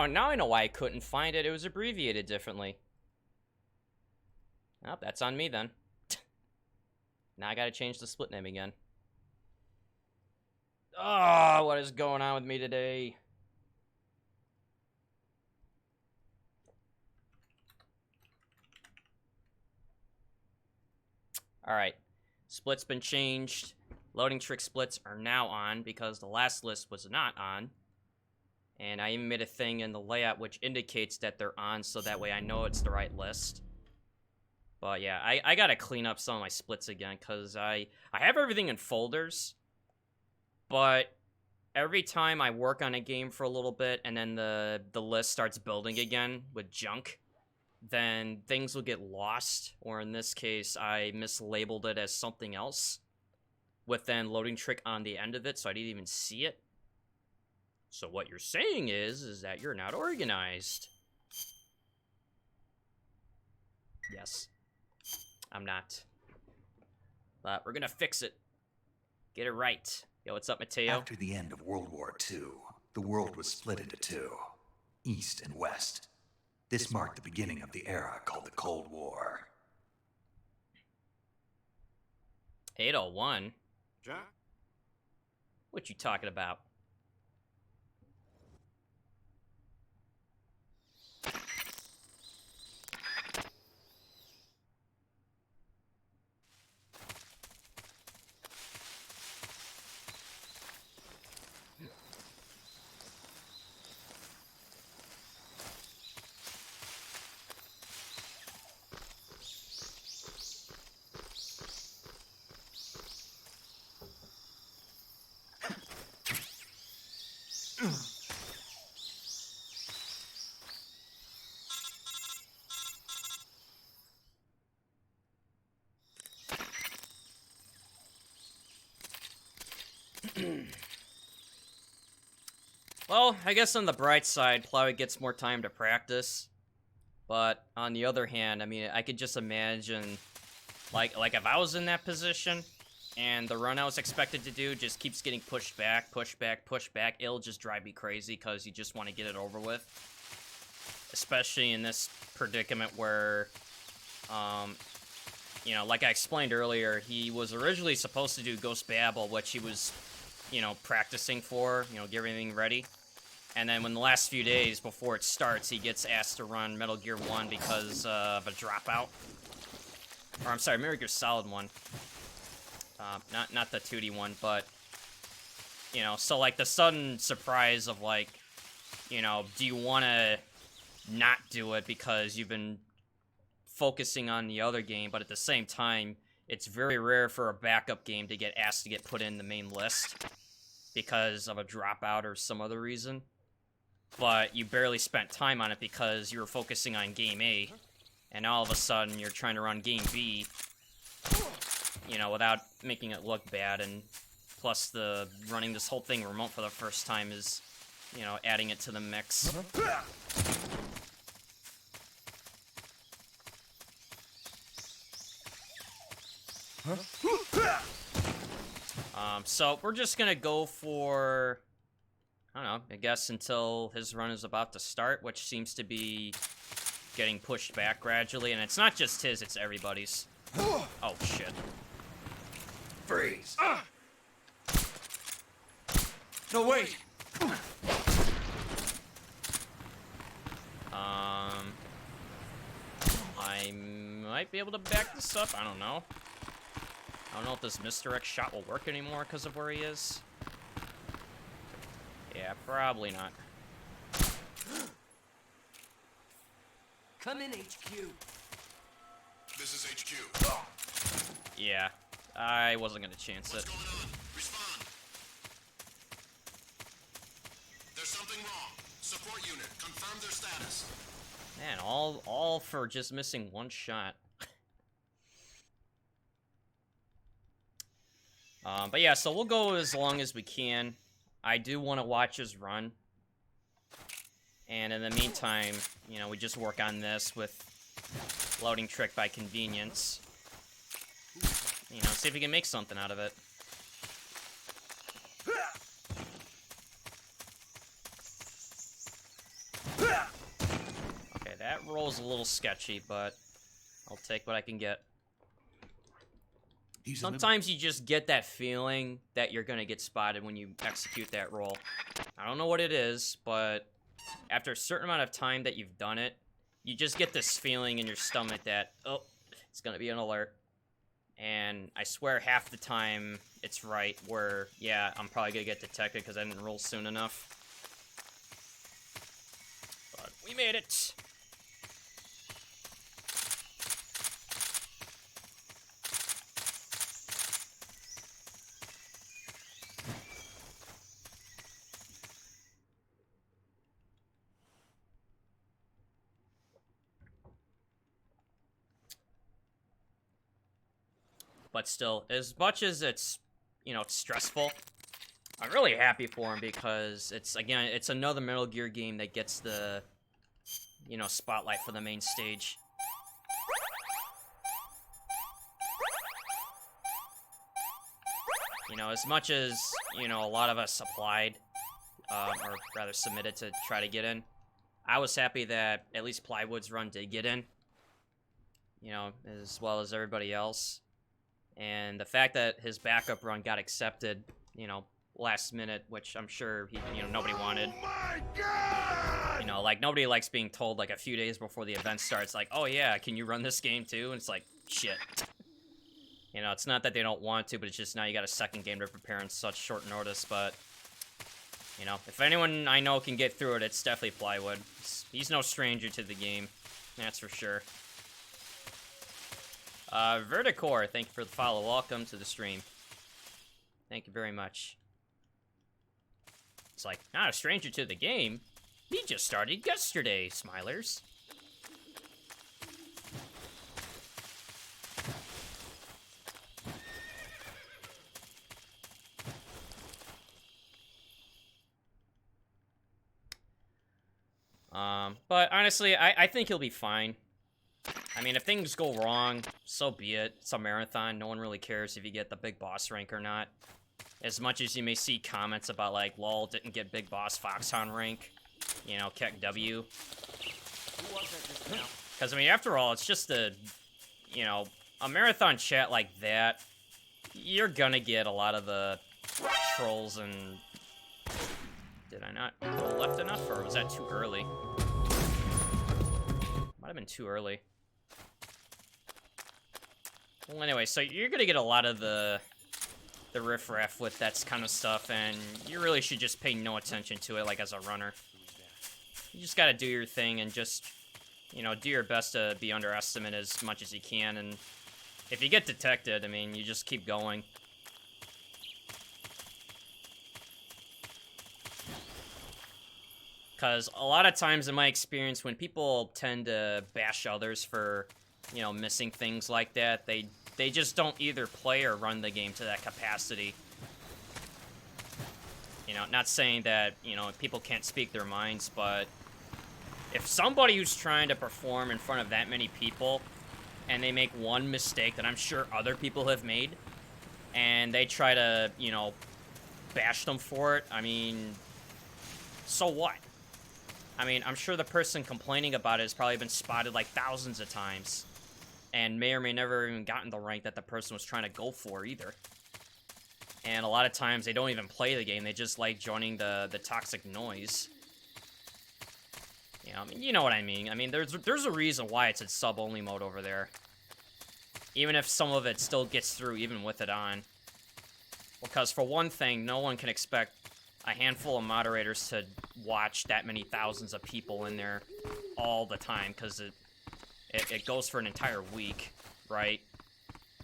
Oh, now I know why I couldn't find it. It was abbreviated differently. Oh, that's on me then. Now I gotta change the split name again. Oh, what is going on with me today? Alright. Split's been changed. Loading trick splits are now on because the last list was not on. And I even made a thing in the layout which indicates that they're on so that way I know it's the right list. But yeah, I gotta clean up some of my splits again because I have everything in folders. But every time I work on a game for a little bit and then the list starts building again with junk, then things will get lost. Or in this case, I mislabeled it as something else with then loading trick on the end of it, so I didn't even see it. So what you're saying is that you're not organized. Yes. I'm not. But we're gonna fix it. Get it right. Yo, what's up, Mateo? After the end of World War II, the world was split into two, East and West. This marked the beginning of the era called the Cold War. 801? Jack? What you talking about? Well, I guess on the bright side, Plowey gets more time to practice. But on the other hand, I mean, I could just imagine, like if I was in that position, and the run I was expected to do just keeps getting pushed back, it'll just drive me crazy because you just want to get it over with. Especially in this predicament where, you know, like I explained earlier, he was originally supposed to do Ghost Babel, which he was, you know, practicing for, you know, get everything ready. And then when the last few days before it starts, he gets asked to run Metal Gear 1 because of a dropout. Or, I'm sorry, Metal Gear Solid 1. Not the 2D one, but, you know, so, like, the sudden surprise of, like, you know, do you want to not do it because you've been focusing on the other game, but at the same time, it's very rare for a backup game to get asked to get put in the main list because of a dropout or some other reason. But you barely spent time on it because you were focusing on game A, and all of a sudden you're trying to run game B, you know, without making it look bad, and plus the running this whole thing remote for the first time is, you know, adding it to the mix. So we're just gonna go for, I don't know, I guess until his run is about to start, which seems to be getting pushed back gradually, and it's not just his, it's everybody's. Oh, shit. Freeze! No, wait! I might be able to back this up, I don't know. I don't know if this misdirect shot will work anymore because of where he is. Yeah, probably not. Come in, HQ. This is HQ. Yeah, I wasn't gonna chance it. What's going on? Respond. There's something wrong. Support unit, confirm their status. Man, all for just missing one shot. But yeah, so we'll go as long as we can. I do want to watch his run. And in the meantime, you know, we just work on this with loading trick by convenience. You know, see if we can make something out of it. That roll's a little sketchy, but I'll take what I can get. Sometimes you just get that feeling that you're gonna get spotted when you execute that roll. I don't know what it is, but after a certain amount of time that you've done it, you just get this feeling in your stomach that, oh, it's gonna be an alert. And I swear half the time it's right, where, yeah, I'm probably gonna get detected because I didn't roll soon enough. But we made it! But still, as much as it's, you know, it's stressful, I'm really happy for him because it's, again, it's another Metal Gear game that gets the, you know, spotlight for the main stage. You know, as much as, you know, a lot of us applied, or rather submitted to try to get in, I was happy that at least Plywood's run did get in, you know, as well as everybody else. And the fact that his backup run got accepted, you know, last minute, which I'm sure he, you know, nobody wanted. Oh my God! You know, like, nobody likes being told, like, a few days before the event starts, like, oh yeah, can you run this game too? And it's like, shit. You know, it's not that they don't want to, but it's just now you got a second game to prepare in such short notice, but, you know, if anyone I know can get through it, it's definitely Plywood. He's no stranger to the game, that's for sure. Verticor, thank you for the follow. Welcome to the stream. Thank you very much. It's like, not a stranger to the game. He just started yesterday, Smilers. But honestly, I think he'll be fine. I mean, if things go wrong, so be it. It's a marathon. No one really cares if you get the big boss rank or not. As much as you may see comments about, like, lol, didn't get big boss Foxhound rank. You know, Keck W. Because, I mean, after all, it's just a, you know, a marathon chat like that. You're gonna get a lot of the trolls and... Did I not go left enough, or was that too early? Might have been too early. Well, anyway, so you're gonna get a lot of the riffraff with that kind of stuff, and you really should just pay no attention to it, like, as a runner. You just gotta do your thing and just, you know, do your best to be underestimated as much as you can, and if you get detected, I mean, you just keep going. Because a lot of times in my experience, when people tend to bash others for, you know, missing things like that, they just don't either play or run the game to that capacity. You know, not saying that, you know, people can't speak their minds, but if somebody who's trying to perform in front of that many people, and they make one mistake that I'm sure other people have made, and they try to, you know, bash them for it, I mean, so what? I mean, I'm sure the person complaining about it has probably been spotted like thousands of times, and may or may never even gotten the rank that the person was trying to go for either. And a lot of times they don't even play the game, they just like joining the toxic noise. You know, I mean, you know what I mean. I mean, there's a reason why it's in sub-only mode over there. Even if some of it still gets through even with it on. Because for one thing, no one can expect a handful of moderators to watch that many thousands of people in there all the time, because it goes for an entire week, right?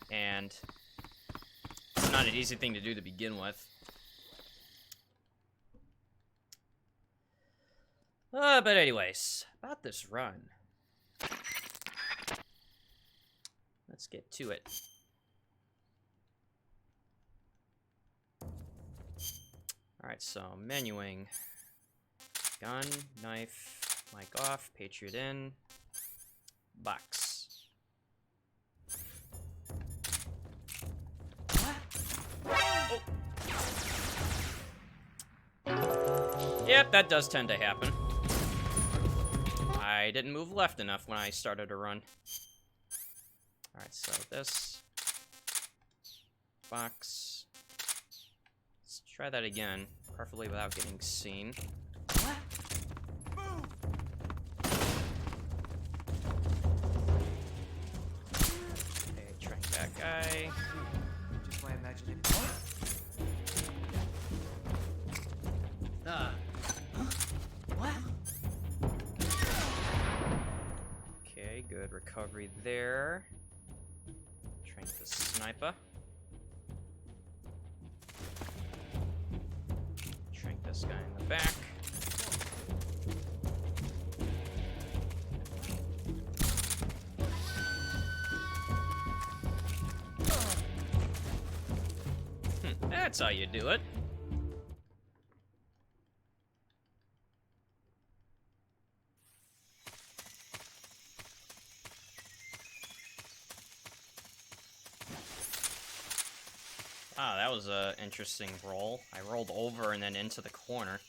And it's not an easy thing to do to begin with. But anyways, about this run. Let's get to it. Alright, so menuing. Gun, knife, mic off, Patriot in, box. Oh. Yep, that does tend to happen. I didn't move left enough when I started to run. Alright, so this box. Let's try that again, preferably without getting seen. What? Move! Okay, trying that guy. Just my imagination. What? Okay, good recovery there. Trying the sniper. Shrink this guy in the back. That's how you do it. Ah, that was a interesting roll. I rolled over and then into the corner.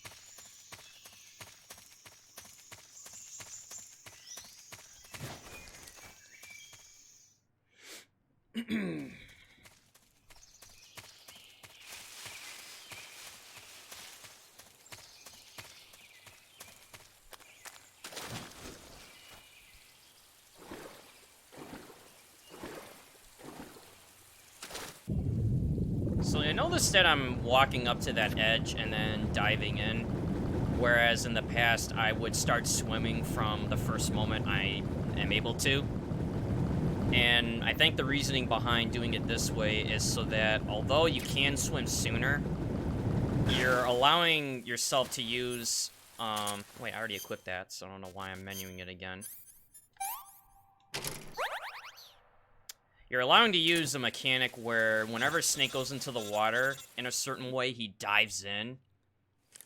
So I noticed that I'm walking up to that edge and then diving in, whereas in the past I would start swimming from the first moment I am able to. And I think the reasoning behind doing it this way is so that although you can swim sooner, you're allowing yourself to use... wait, I already equipped that, so I don't know why I'm menuing it again. You're allowing to use a mechanic where whenever Snake goes into the water in a certain way, he dives in.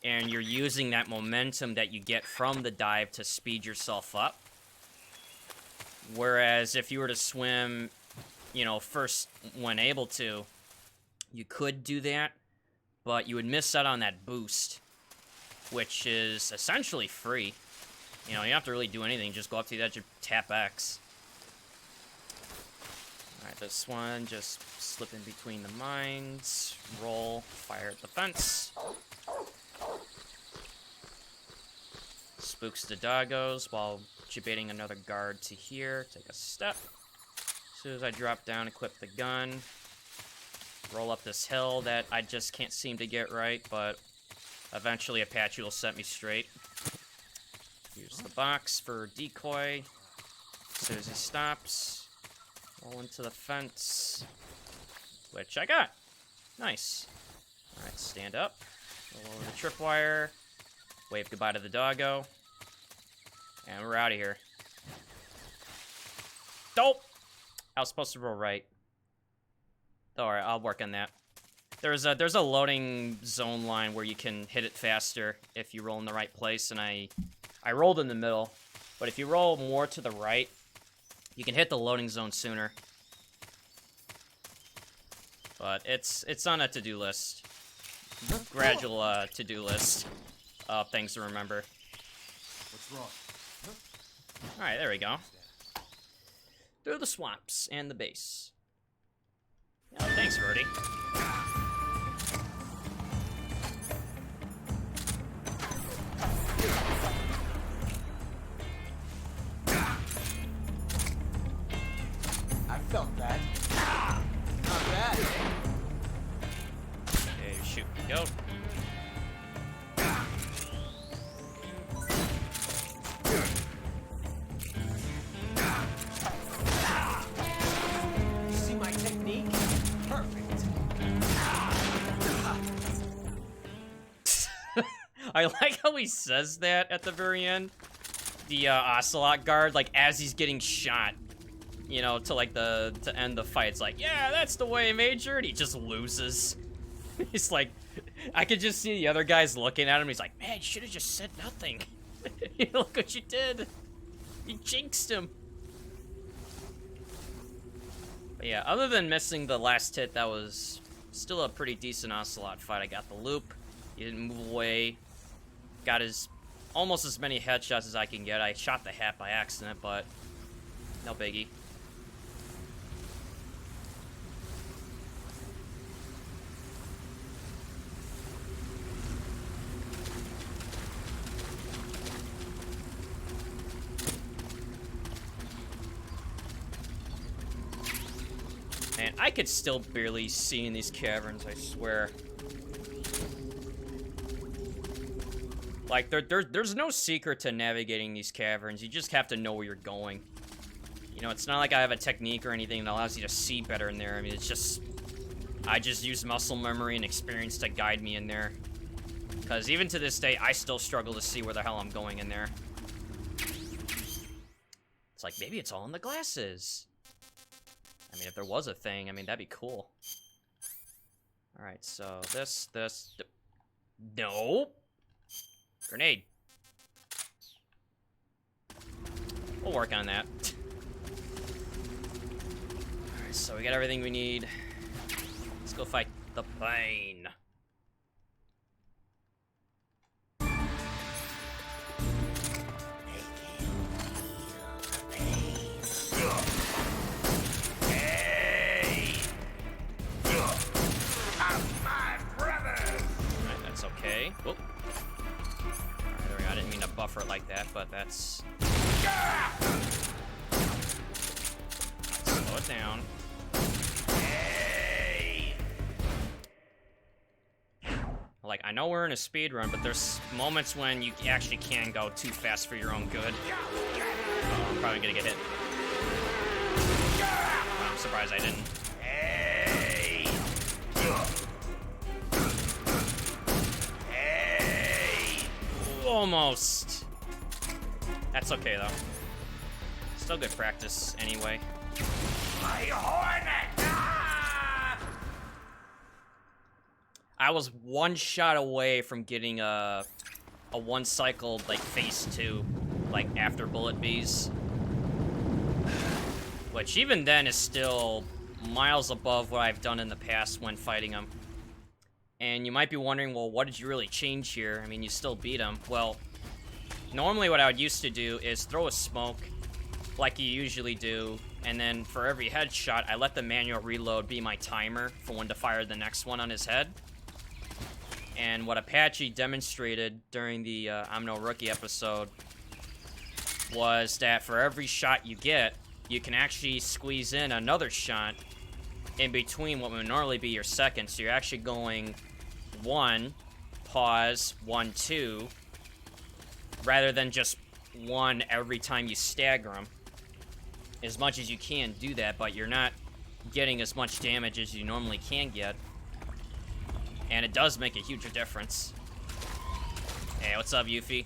And you're using that momentum that you get from the dive to speed yourself up. Whereas if you were to swim, you know, first when able to, you could do that, but you would miss out on that boost, which is essentially free. You know, you don't have to really do anything, just go up to the edge and tap X. Alright, this one, just slip in between the mines, roll, fire at the fence. Spooks the doggos while debating another guard to here. Take a step. As soon as I drop down, equip the gun. Roll up this hill that I just can't seem to get right, but eventually Apache will set me straight. Use the box for decoy. As soon as he stops, roll into the fence, which I got. Nice. Alright, stand up. Roll over the tripwire. Wave goodbye to the doggo. And we're out of here. Dope! I was supposed to roll right. Alright, I'll work on that. There's a loading zone line where you can hit it faster if you roll in the right place, and I rolled in the middle. But if you roll more to the right, you can hit the loading zone sooner. But it's on a to-do list. Gradual to-do list of things to remember. What's wrong? Alright, there we go. Through the swamps and the base. Oh, thanks, Rody. I felt that. Not bad. Okay, shoot. Go. See my technique? Perfect. I like how he says that at the very end. The Ocelot guard, like, as he's getting shot. You know, to end the fight. It's like, yeah, that's the way, Major. And he just loses. He's like, I could just see the other guys looking at him. He's like, man, you should have just said nothing. Look what you did. You jinxed him. But yeah, other than missing the last hit, that was still a pretty decent Ocelot fight. I got the loop. He didn't move away. Got his almost as many headshots as I can get. I shot the hat by accident, but no biggie. Man, I could still barely see in these caverns, I swear. Like, there's no secret to navigating these caverns. You just have to know where you're going. You know, it's not like I have a technique or anything that allows you to see better in there. I mean, it's just... I just use muscle memory and experience to guide me in there. Because even to this day, I still struggle to see where the hell I'm going in there. It's like, maybe it's all in the glasses. I mean, if there was a thing, I mean, that'd be cool. Alright, so this... No! Grenade. We'll work on that. Alright, so we got everything we need. Let's go fight the plane. Okay. Whoop. Alright, there we go. I didn't mean to buffer it like that, but that's... Slow it down. Like, I know we're in a speed run, but there's moments when you actually can go too fast for your own good. Oh, I'm probably gonna get hit. I'm surprised I didn't. Almost. That's okay, though. Still good practice, anyway. My Hornet! Ah! I was one shot away from getting a one-cycled, like, phase 2, like, after bullet bees. Which, even then, is still miles above what I've done in the past when fighting them. And you might be wondering, well, what did you really change here? I mean, you still beat him. Well, normally what I would used to do is throw a smoke, like you usually do, and then for every headshot, I let the manual reload be my timer for when to fire the next one on his head. And what Apache demonstrated during the I'm No Rookie episode was that for every shot you get, you can actually squeeze in another shot in between what would normally be your second. So you're actually going 1, pause, 1, 2, rather than just 1 every time you stagger them. As much as you can do that, but you're not getting as much damage as you normally can get. And it does make a huge difference. Hey, what's up, Yuffie?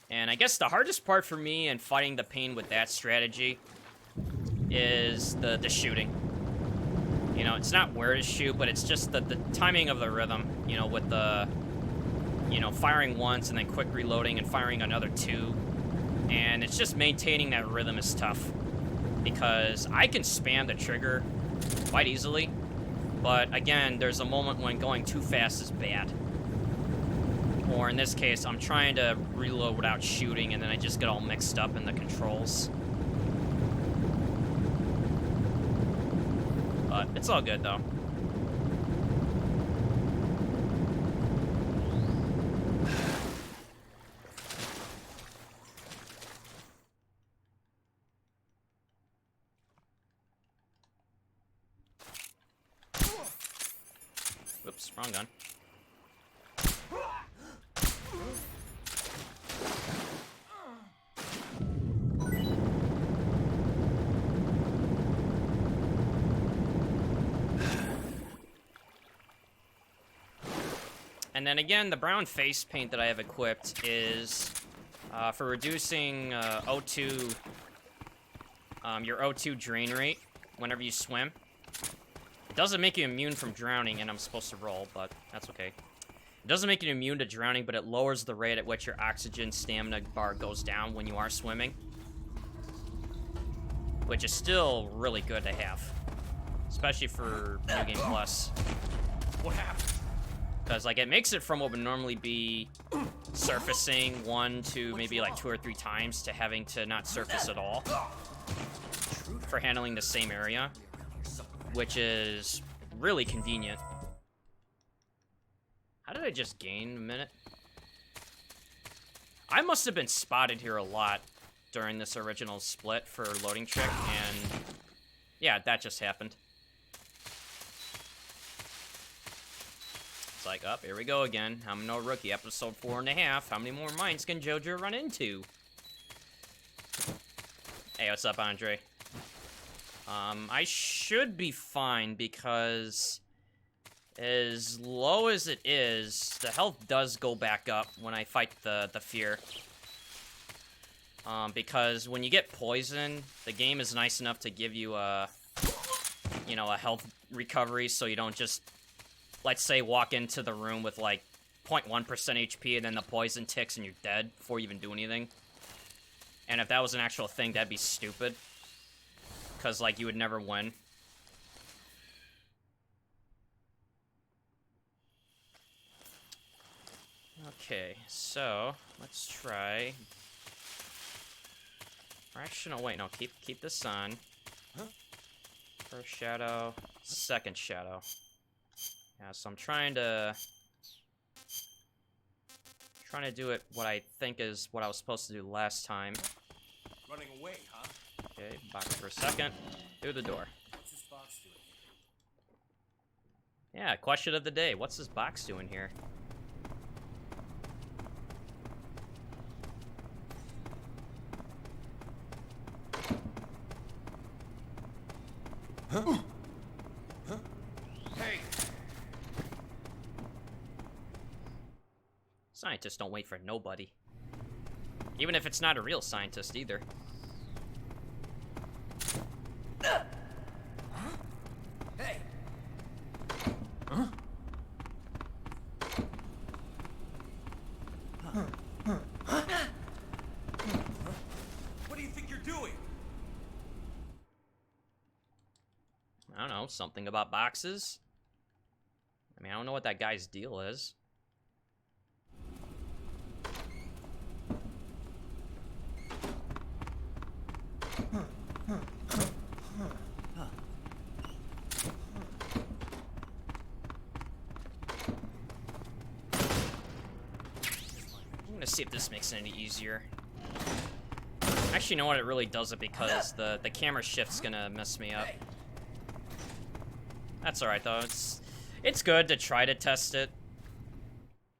And I guess the hardest part for me in fighting the pain with that strategy is the shooting. You know, it's not where to shoot, but it's just the timing of the rhythm, you know, with the, you know, firing once and then quick reloading and firing another 2. And it's just maintaining that rhythm is tough. Because I can spam the trigger quite easily, but again, there's a moment when going too fast is bad. Or in this case, I'm trying to reload without shooting, and then I just get all mixed up in the controls. But it's all good, though. Whoops, wrong gun. And then again, the brown face paint that I have equipped is for reducing O2, your O2 drain rate whenever you swim. It doesn't make you immune from drowning, and I'm supposed to roll, but that's okay. It doesn't make you immune to drowning, but it lowers the rate at which your oxygen stamina bar goes down when you are swimming. Which is still really good to have. Especially for New Game Plus. What happened? Because, like, it makes it from what would normally be surfacing 1 to maybe, like, 2 or 3 times to having to not surface at all for handling the same area, which is really convenient. How did I just gain a minute? I must have been spotted here a lot during this original split for loading trick, and yeah, that just happened. It's like, oh, here we go again. I'm no rookie. Episode 4.5. How many more mines can JoJo run into? Hey, what's up, Andre? I should be fine because as low as it is, the health does go back up when I fight the fear. Because when you get poisoned, the game is nice enough to give you a, you know, a health recovery, so you don't just, let's say, walk into the room with like 0.1% HP and then the poison ticks and you're dead before you even do anything. And if that was an actual thing, that'd be stupid. Because, like, you would never win. Okay, so let's try. Or actually, no, wait, no, keep this on. First shadow, second shadow. Yeah, so I'm trying to do it what I think is what I was supposed to do last time. Running away, huh? Okay, box for a second. Through the door. What's this box doing here? Yeah, question of the day. What's this box doing here? Hey! Scientists don't wait for nobody. Even if it's not a real scientist either. Hey! What do you think you're doing? I don't know, something about boxes? I mean, I don't know what that guy's deal is. I'm gonna see if this makes it any easier. Actually, you know what? It really doesn't because the camera shift's gonna mess me up. That's alright, though. It's good to try to test it.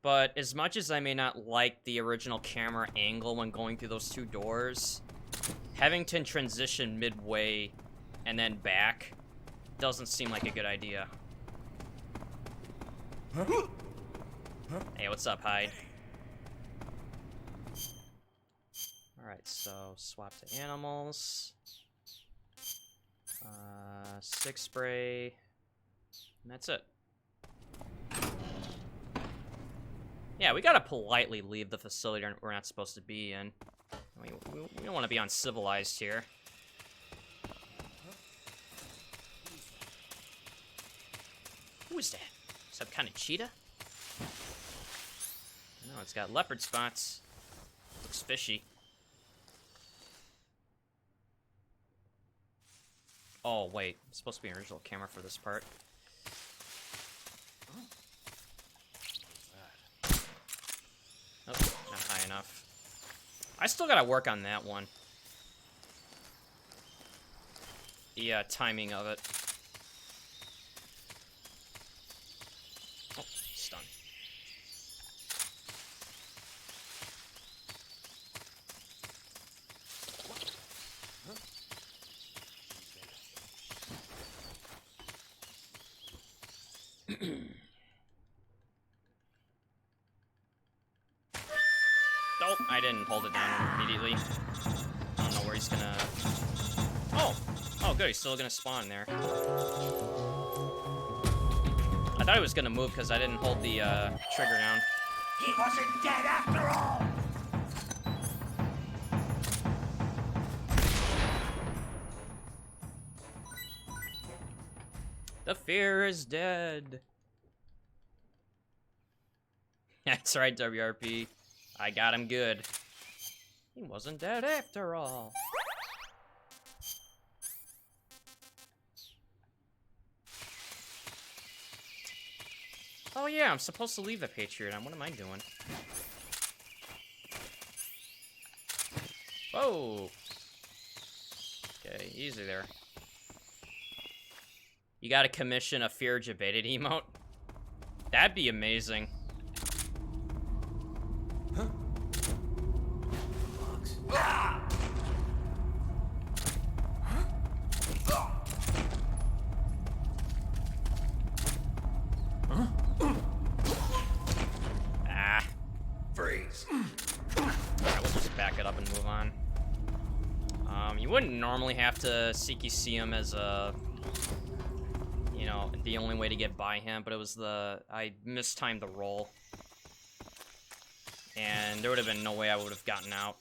But as much as I may not like the original camera angle when going through those 2 doors, having to transition midway and then back doesn't seem like a good idea. Hey, what's up, Hyde? Alright, so swap to animals. 6 spray. And that's it. Yeah, we gotta politely leave the facility we're not supposed to be in. I mean, we don't want to be uncivilized here. Who is that? Some kind of cheetah? No, it's got leopard spots. Looks fishy. Oh, wait. It's supposed to be an original camera for this part. Oh, not high enough. I still gotta work on that one. The timing of it. Oh, stun. Oh, I didn't hold it down immediately. I don't know where he's gonna... Oh! Oh, good, he's still gonna spawn there. I thought he was gonna move because I didn't hold the trigger down. He wasn't dead after all! The fear is dead. That's right, WRP. I got him good. He wasn't dead after all. Oh yeah, I'm supposed to leave the Patriot on. What am I doing? Whoa! Okay, easy there. You gotta commission a Fear Jebaited emote? That'd be amazing. Huh? Bugs. Ah! Ah. Freeze. Alright, we'll just back it up and move on. You wouldn't normally have to Seeky see him as a, you know, the only way to get by him, but it was I mistimed the roll. And there would have been no way I would have gotten out.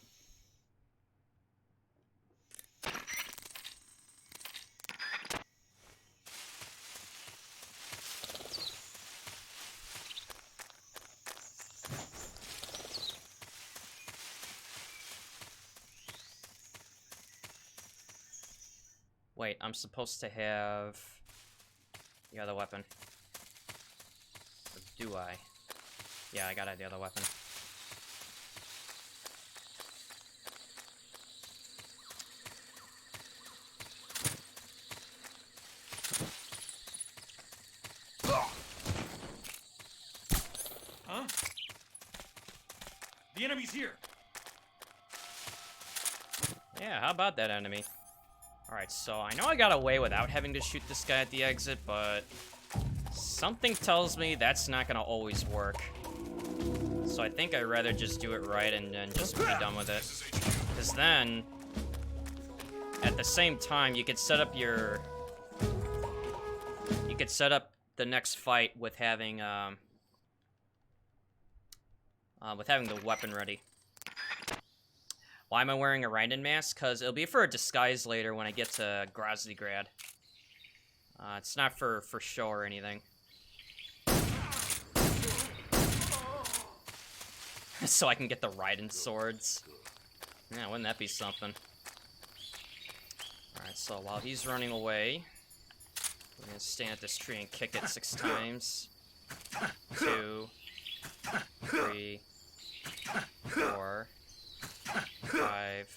Wait, I'm supposed to have the other weapon. Or do I? Yeah, I got the other weapon. Huh? The enemy's here. Yeah, how about that enemy? Alright, so I know I got away without having to shoot this guy at the exit, but something tells me that's not gonna always work. So I think I'd rather just do it right and then just be done with it. Because then, at the same time, you could set up your... You could set up the next fight with having the weapon ready. Why am I wearing a Raiden mask? Because it'll be for a disguise later when I get to Groznygrad. It's not for show or anything. So I can get the Raiden swords. Yeah, wouldn't that be something? Alright, so while he's running away, we're gonna stand at this tree and kick it 6 times. 2, 3, 4, 5,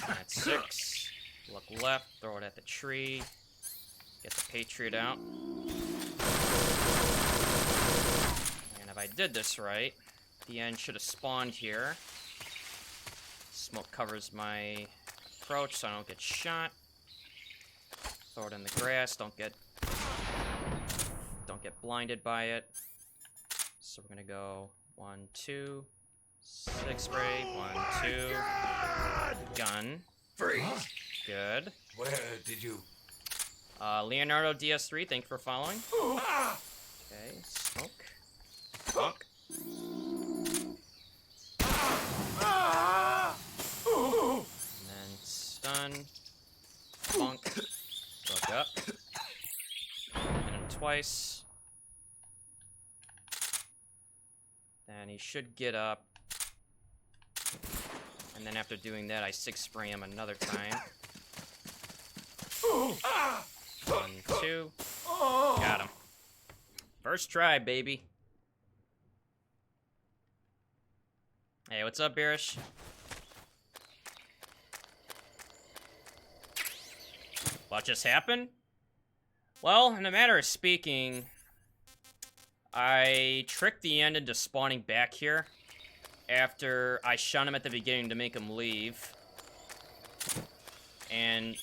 that's 6. Look left, throw it at the tree. Get the Patriot out. And if I did this right, the end should have spawned here. Smoke covers my approach so I don't get shot. Throw it in the grass, don't get blinded by it. So we're gonna go 1, 2, 6 spray, 1, 2, gun. Freeze. Good. Where did you? Leonardo DS3, thank you for following. Okay, smoke. Bonk. And then stun. Bonk. Look up. Hit him twice. Then he should get up. And then after doing that, I 6 spray him another time. 1, 2. Got him. First try, baby. Hey, what's up, Bearish? What just happened? Well, in a matter of speaking, I tricked the end into spawning back here after I shot him at the beginning to make him leave. And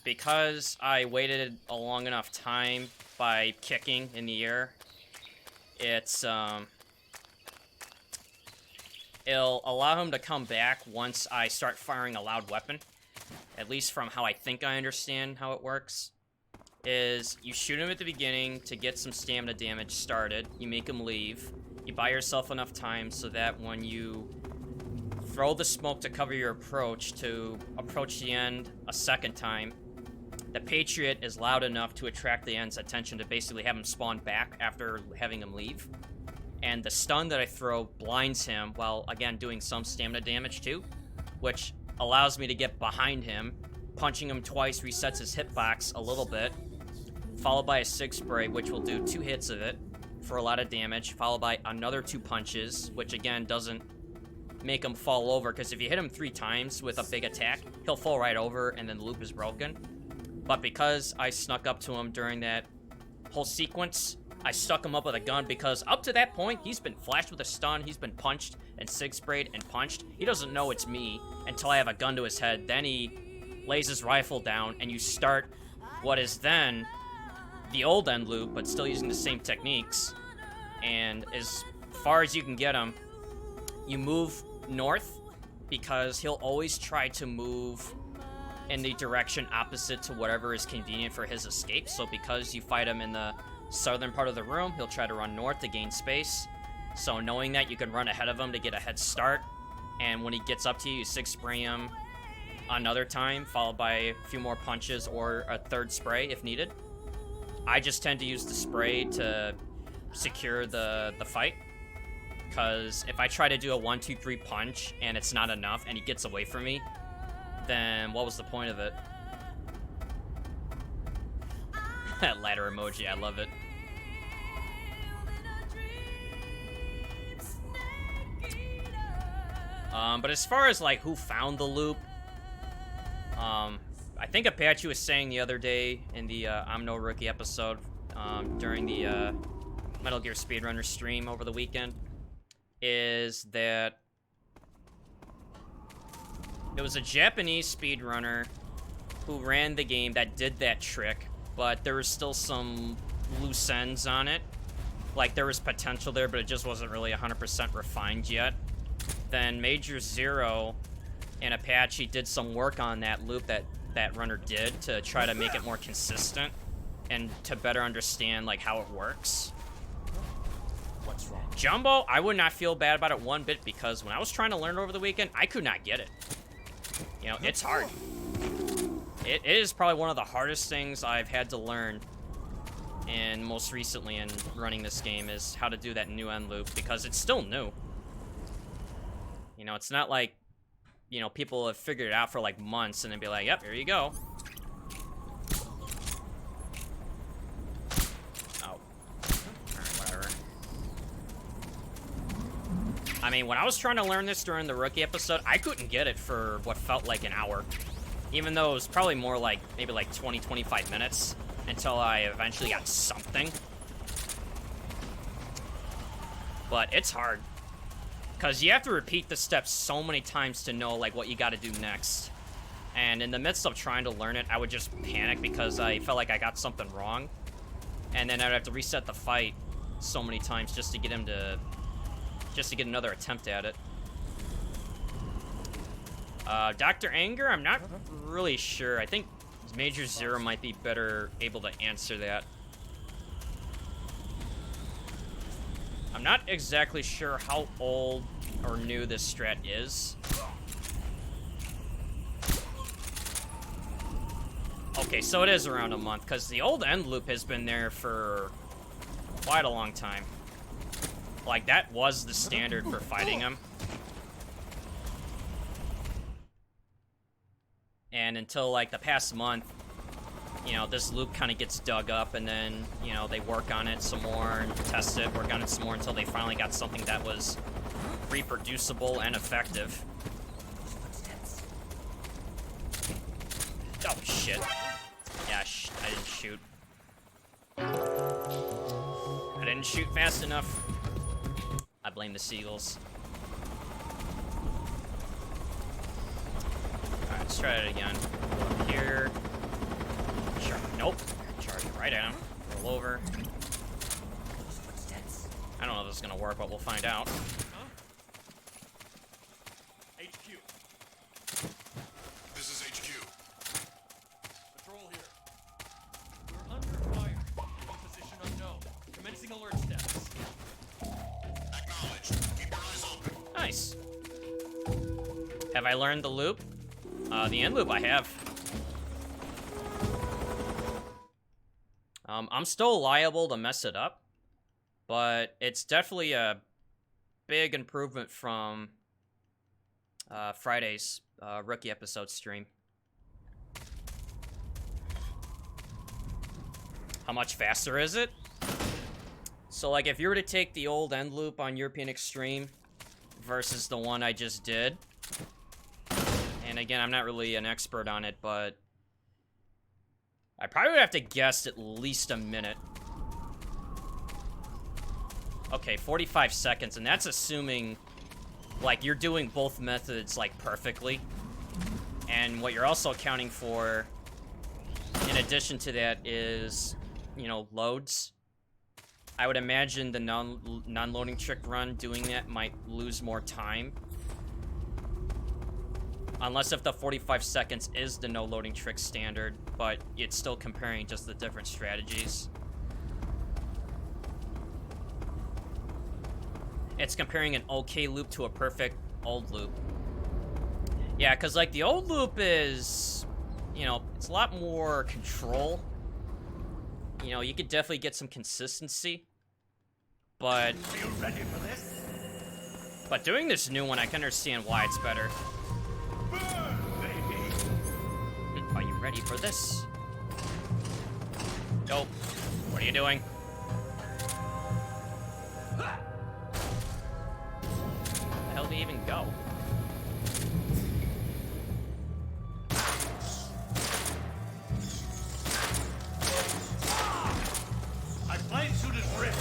because I waited a long enough time by kicking in the air, it'll allow him to come back once I start firing a loud weapon. At least from how I think I understand how it works. Is you shoot him at the beginning to get some stamina damage started. You make him leave. You buy yourself enough time so that when you throw the smoke to cover your approach to approach the end a second time, the Patriot is loud enough to attract the end's attention to basically have him spawn back after having him leave. and the stun that I throw blinds him while, again, doing some stamina damage too, which allows me to get behind him. Punching him twice resets his hitbox a little bit, followed by a Sig Spray, which will do 2 hits of it for a lot of damage, followed by another 2 punches, which again doesn't make him fall over, because if you hit him 3 times with a big attack, he'll fall right over and then the loop is broken. But because I snuck up to him during that whole sequence, I stuck him up with a gun, because up to that point, he's been flashed with a stun, he's been punched and Sig Sprayed and punched. He doesn't know it's me until I have a gun to his head. Then he lays his rifle down, and you start what is then the old end loop, but still using the same techniques. And as far as you can get him, you move north, because he'll always try to move in the direction opposite to whatever is convenient for his escape. So because you fight him in the southern part of the room, he'll try to run north to gain space. So knowing that, you can run ahead of him to get a head start, and when he gets up to you, you Sig Spray him another time, followed by a few more punches or a 3rd spray if needed. I just tend to use the spray to secure the fight, because if I try to do a 1, 2, 3 punch and it's not enough and he gets away from me, then what was the point of it? That ladder emoji, I love it. But as far as like who found the loop, I think Apache was saying the other day in the I'm No Rookie episode, during the Metal Gear Speedrunner stream over the weekend, is that it was a Japanese speedrunner who ran the game that did that trick, but there was still some loose ends on it. Like, there was potential there, but it just wasn't really 100% refined yet. Then Major Zero and Apache did some work on that loop that runner did to try to make it more consistent and to better understand, like, how it works. What's wrong? Jumbo, I would not feel bad about it one bit, because when I was trying to learn it over the weekend, I could not get it. You know, it's hard. It is probably one of the hardest things I've had to learn, and most recently in running this game, is how to do that new end loop, because it's still new. You know, it's not like, you know, people have figured it out for like months and then be like, yep, here you go. Oh. Alright, whatever. I mean, when I was trying to learn this during the rookie episode, I couldn't get it for what felt like an hour. Even though it was probably more like, maybe like 20, 25 minutes until I eventually got something. But it's hard, because you have to repeat the steps so many times to know, like, what you got to do next. And in the midst of trying to learn it, I would just panic because I felt like I got something wrong. And then I'd have to reset the fight so many times just to get him to... just to get another attempt at it. Dr. Anger, I'm not really sure. I think Major Zero might be better able to answer that. I'm not exactly sure how old or new this strat is. Okay, so it is around a month, because the old end loop has been there for quite a long time. Like, that was the standard for fighting him. And until, like, the past month, you know, this loop kind of gets dug up, and then, you know, they work on it some more and test it, work on it some more until they finally got something that was reproducible and effective. Oh, shit. Yeah, I didn't shoot. I didn't shoot fast enough. I blame the seagulls. Alright, let's try it again. Go up here. Sure. Nope. Charge it right at him. Roll over. I don't know if this is gonna work, but we'll find out. HQ. This is HQ. Patrol here. We're under fire. In position unknown. Commencing alert status. Acknowledged. Keep your eyes open. Nice. Have I learned the loop? The end loop I have. I'm still liable to mess it up. But it's definitely a big improvement from Friday's rookie episode stream. How much faster is it? So, like, if you were to take the old end loop on European Extreme versus the one I just did, and again, I'm not really an expert on it, but I probably would have to guess at least a minute. Okay, 45 seconds, and that's assuming, like, you're doing both methods, like, perfectly. And what you're also accounting for, in addition to that, is, you know, loads. I would imagine the non-loading trick run doing that might lose more time. Unless if the 45 seconds is the no-loading trick standard, but it's still comparing just the different strategies. It's comparing an okay loop to a perfect old loop. Yeah, because, like, the old loop is, you know, it's a lot more control. You know, you could definitely get some consistency. But... Are you ready for this? But doing this new one, I can understand why it's better. Burn, baby! Are you ready for this? Nope. What are you doing? Where the hell did he even go? My flight suit is ripped!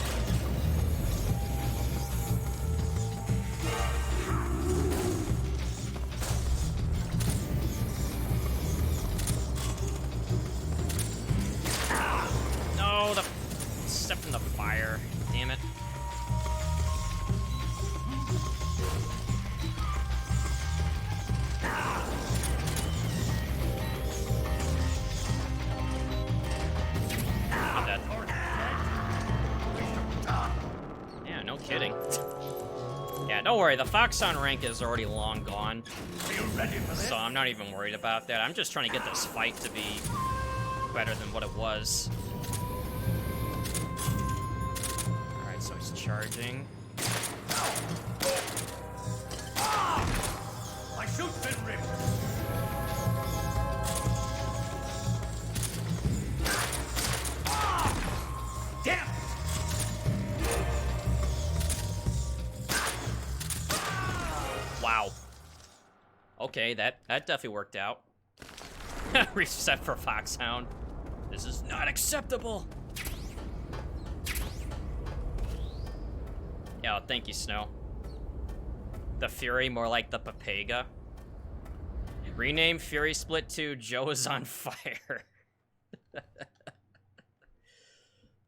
No, the stepped in the fire. Damn it. I'm dead. Yeah, no kidding. Yeah, don't worry. The Foxhound rank is already long gone. Are you ready for this? So I'm not even worried about that. I'm just trying to get this fight to be better than what it was. Alright, so he's charging. My suit's been ripped! Damn! Wow. Okay, that definitely worked out. Reset for Foxhound. This is not acceptable. Yeah, thank you, Snow. The Fury, more like the Papega. Rename Fury Split to Joe is on fire.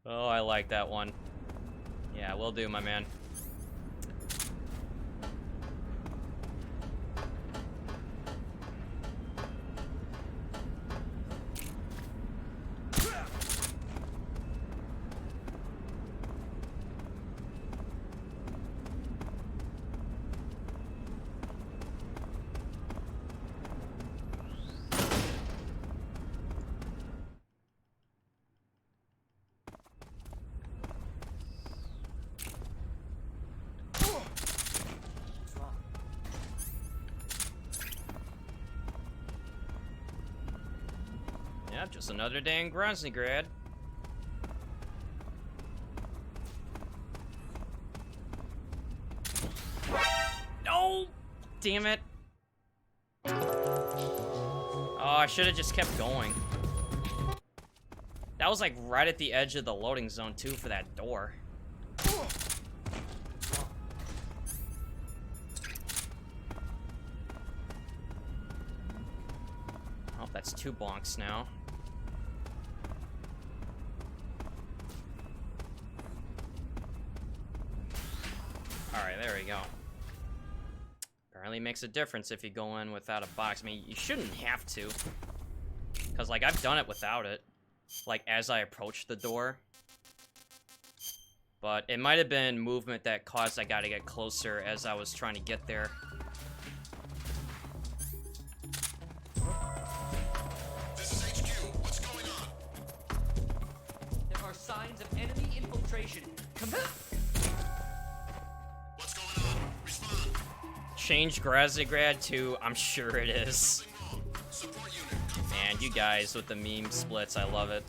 Oh, I like that one. Yeah, will do, my man. Yep, just another day in Groznygrad. No! Damn it. Oh, I should have just kept going. That was like right at the edge of the loading zone too for that door. Oh, that's 2 bonks now. Alright, there we go. Apparently makes a difference if you go in without a box. I mean, you shouldn't have to. Because, like, I've done it without it. Like, as I approached the door. But it might have been movement that caused I gotta get closer as I was trying to get there. This is HQ. What's going on? There are signs of enemy infiltration. What's going on? Respond. Change Grazigrad to I'm sure it is. Something wrong. Support unit. Confirm Man, you guys with the meme splits, I love it.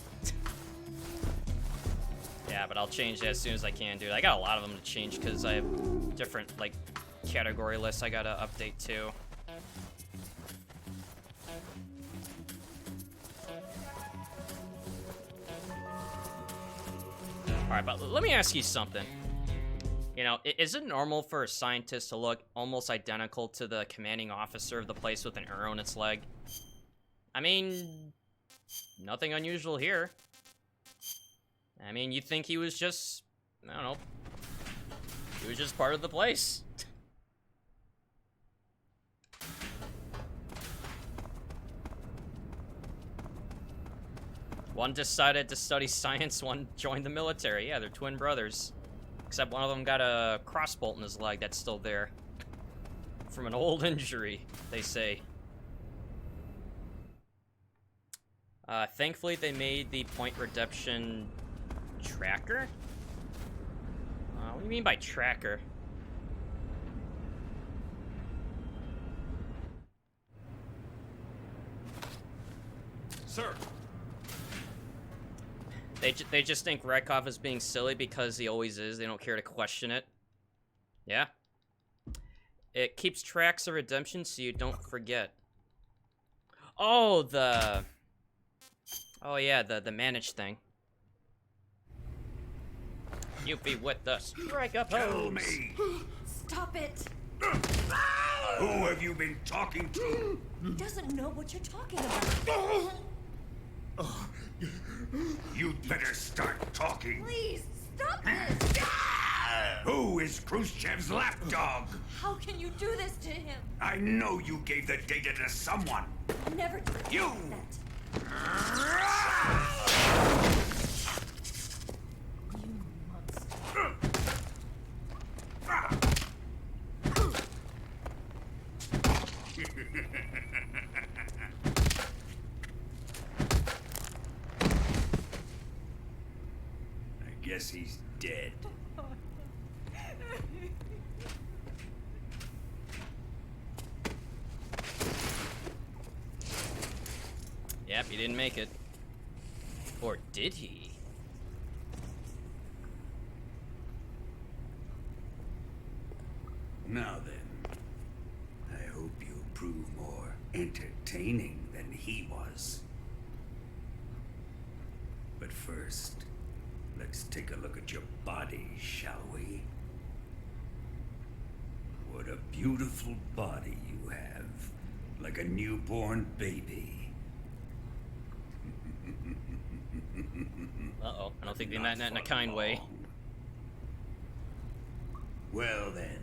Yeah, but I'll change that as soon as I can, dude. I got a lot of them to change because I have different, like, category lists I gotta update too. Alright, but let me ask you something. You know, is it normal for a scientist to look almost identical to the commanding officer of the place with an arrow in its leg? I mean, nothing unusual here. I mean, you'd think he was just, I don't know, he was just part of the place. One decided to study science, one joined the military. Yeah, they're twin brothers. Except one of them got a crossbolt in his leg that's still there. From an old injury, they say. Thankfully, they made the point redemption tracker? What do you mean by tracker? Sir, They just think Rekov is being silly because he always is. They don't care to question it. Yeah. It keeps tracks of redemption so you don't forget. Oh, oh yeah, the manage thing. You be with us. Rekov. Tell me, Stop it! who have you been talking to? He doesn't know what you're talking about. You'd better start talking. Please, stop this! Who is Khrushchev's lapdog? How can you do this to him? I know you gave the data to someone. Never do You! that. You monster. I guess he's dead. Yep, he didn't make it. Or did he? Now then, I hope you'll prove more entertaining than he was. But first, let's take a look at your body, shall we? What a beautiful body you have, like a newborn baby. Uh-oh, I don't think they meant that in a kind way. Well then,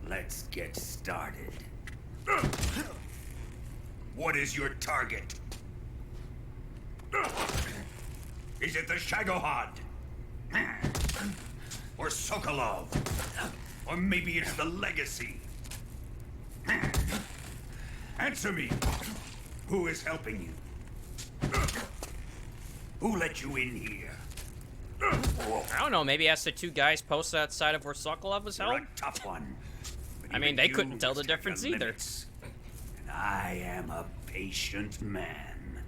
let's get started. What is your target? Is it the Shagohod? Or Sokolov? Or maybe it's the Legacy? Answer me! Who is helping you? Who let you in here? I don't know, maybe ask the two guys posted outside of where Sokolov was You're held? a tough one. But I mean, even they you couldn't tell the must have difference your either. limits. And I am a patient man.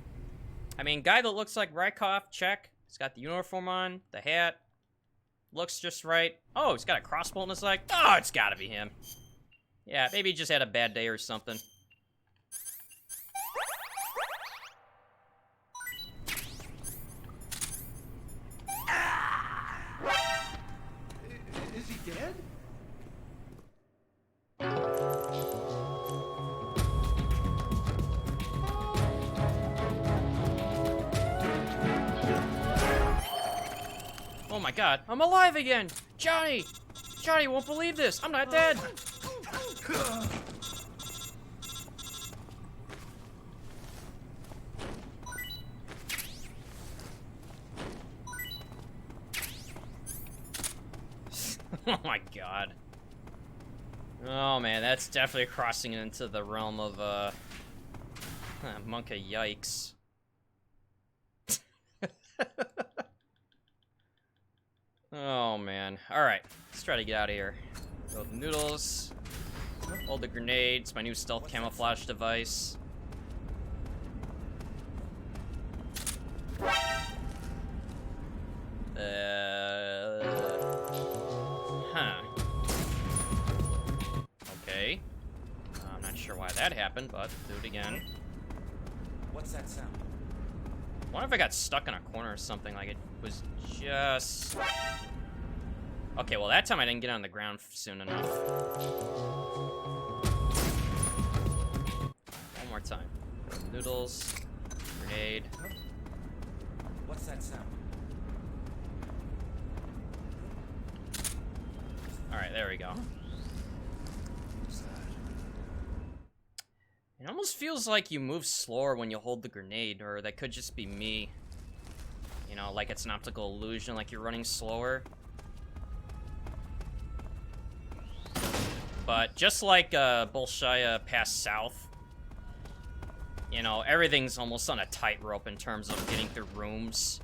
I mean, guy that looks like Rykov, check. He's got the uniform on, the hat. Looks just right. Oh, he's got a crossbow in his leg. Oh, it's gotta be him. Yeah, maybe he just had a bad day or something. is he dead? Oh my god, I'm alive again! Johnny! Johnny won't believe this! I'm not dead! Oh my god. Oh man, that's definitely crossing into the realm of, Monka yikes. Oh, man. Alright, let's try to get out of here. Throw the noodles. Hold the grenades, my new stealth camouflage device. Huh. Okay. I'm not sure why that happened, but do it again. What's that sound? I wonder if I got stuck in a corner or something, like it was just... Okay, well that time I didn't get on the ground soon enough. One more time. Noodles, grenade. What's that sound? Alright, there we go. It almost feels like you move slower when you hold the grenade, or that could just be me. You know, like it's an optical illusion, like you're running slower. But just like Bolshaya Pass South, you know, everything's almost on a tightrope in terms of getting through rooms.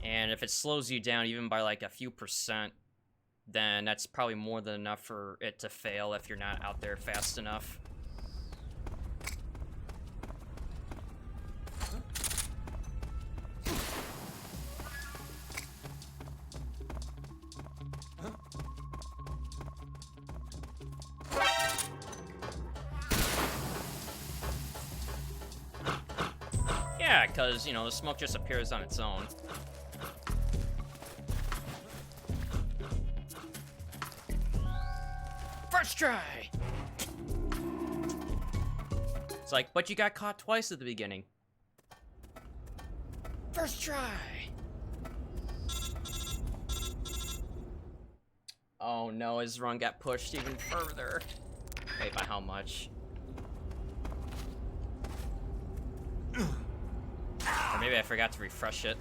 And if it slows you down even by like a few %, then that's probably more than enough for it to fail if you're not out there fast enough. Yeah, because, you know, the smoke just appears on its own. First try! It's like, but you got caught twice at the beginning. First try! Oh no, his run got pushed even further. Wait, by how much? Or maybe I forgot to refresh it.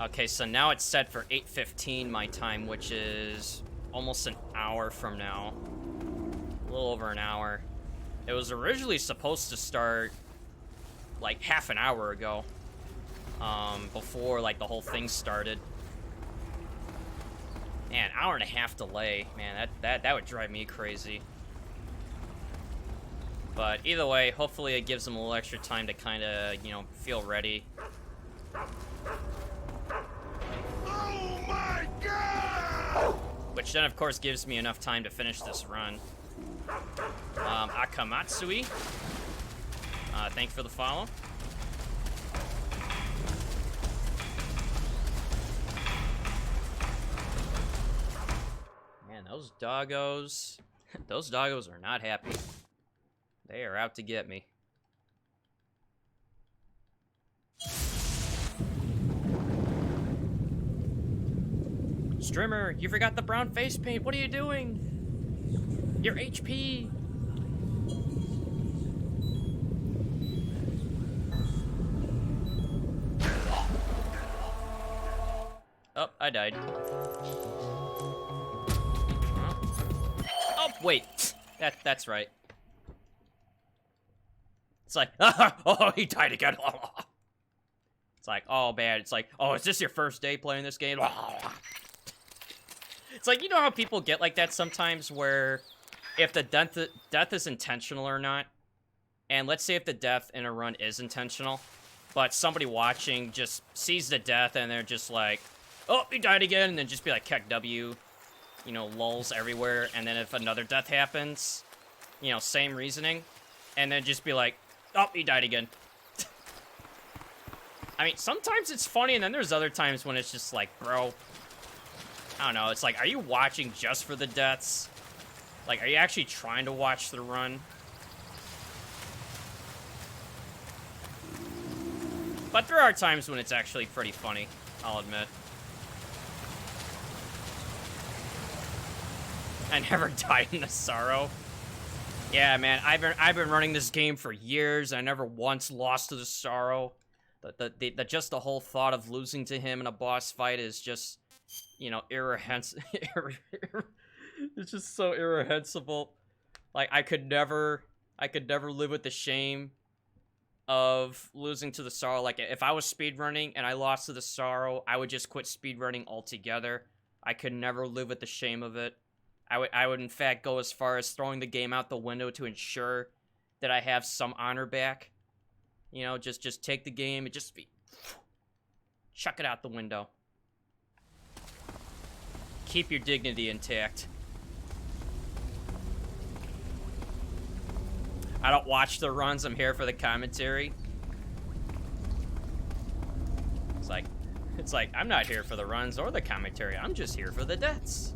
Okay, so now it's set for 8:15 my time, which is almost an hour from now. A little over an hour. It was originally supposed to start like half an hour ago. Before like the whole thing started. Man, hour and a half delay. Man, that would drive me crazy. But either way, hopefully it gives them a little extra time to kind of, you know, feel ready. Oh my god! Which then, of course, gives me enough time to finish this run. Akamatsui. Thanks for the follow. Man, those doggos... those doggos are not happy. They are out to get me. Strimmer, you forgot the brown face paint. What are you doing? Your HP. Oh, I died. Huh? Oh, wait. That's right. It's like, oh, he died again. It's like, oh, man. It's like, oh, is this your first day playing this game? It's like, you know how people get like that sometimes, where if the death is intentional or not, and let's say if the death in a run is intentional, but somebody watching just sees the death and they're just like, oh, he died again, and then just be like, Keck W, you know, lulls everywhere, and then if another death happens, you know, same reasoning, and then just be like, oh, he died again. I mean, sometimes it's funny, and then there's other times when it's just like, bro, I don't know, it's like, are you watching just for the deaths? Like, are you actually trying to watch the run? But there are times when it's actually pretty funny, I'll admit. I never died in the sorrow. Yeah, man, I've been running this game for years. I never once lost to the sorrow. Just the whole thought of losing to him in a boss fight is just you know, it's just so irrehensible. Like, I could never live with the shame of losing to the Sorrow. Like, if I was speedrunning and I lost to the Sorrow, I would just quit speedrunning altogether. I could never live with the shame of it. I would in fact go as far as throwing the game out the window to ensure that I have some honor back. You know, just take the game and just chuck it out the window. Keep your dignity intact. I don't watch the runs, I'm here for the commentary. It's like, I'm not here for the runs or the commentary, I'm just here for the deaths.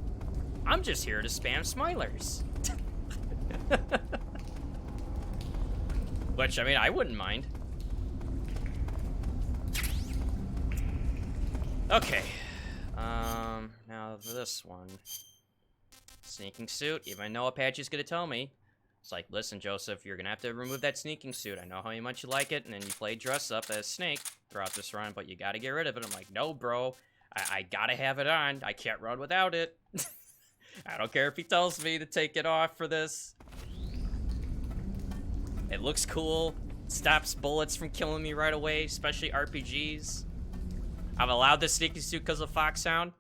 I'm just here to spam smilers. Which, I mean, I wouldn't mind. Okay. Now this one. Sneaking suit. Even I know Apache's gonna tell me. It's like, listen, Joseph, you're gonna have to remove that sneaking suit. I know how much you like it, and then you play dress up as Snake throughout this run, but you gotta get rid of it. I'm like, no, bro. I gotta have it on. I can't run without it. I don't care if he tells me to take it off for this. It looks cool. It stops bullets from killing me right away, especially RPGs. I've allowed the sneaking suit because of Foxhound.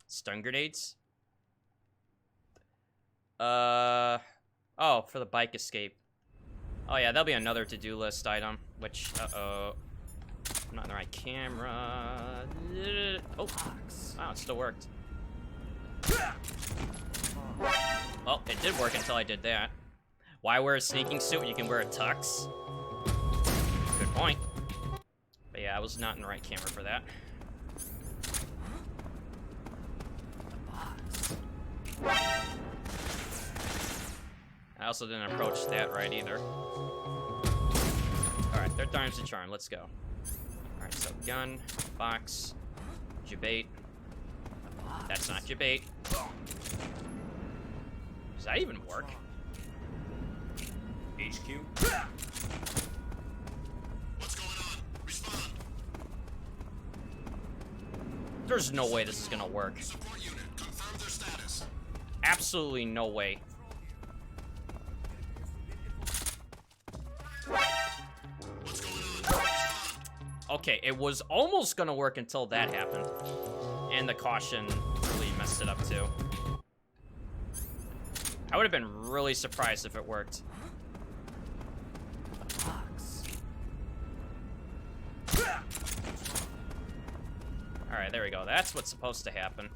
Stun grenades. Oh, for the bike escape. Oh yeah, that'll be another to-do list item, which, uh-oh. I'm not in the right camera. Oh, wow, it still worked. Well, it did work until I did that. Why wear a sneaking suit when you can wear a tux? Good point. But yeah, I was not in the right camera for that. I also didn't approach that right either. Alright, third time's the charm. Let's go. Alright, so gun, box, jabate. That's not jabate. Does that even work? HQ? What's going on? Respond. There's no way this is gonna work. Support unit, confirm their status. Absolutely no way. What's going on? Respond. Okay, it was almost gonna work until that happened. And the caution really messed it up too. I would have been really surprised if it worked. Alright, there we go. That's what's supposed to happen.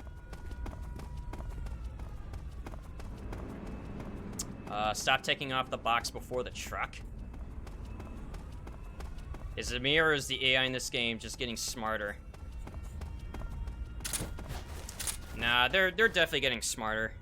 Stop taking off the box before the truck. Is it me or is the AI in this game just getting smarter? Nah, they're definitely getting smarter.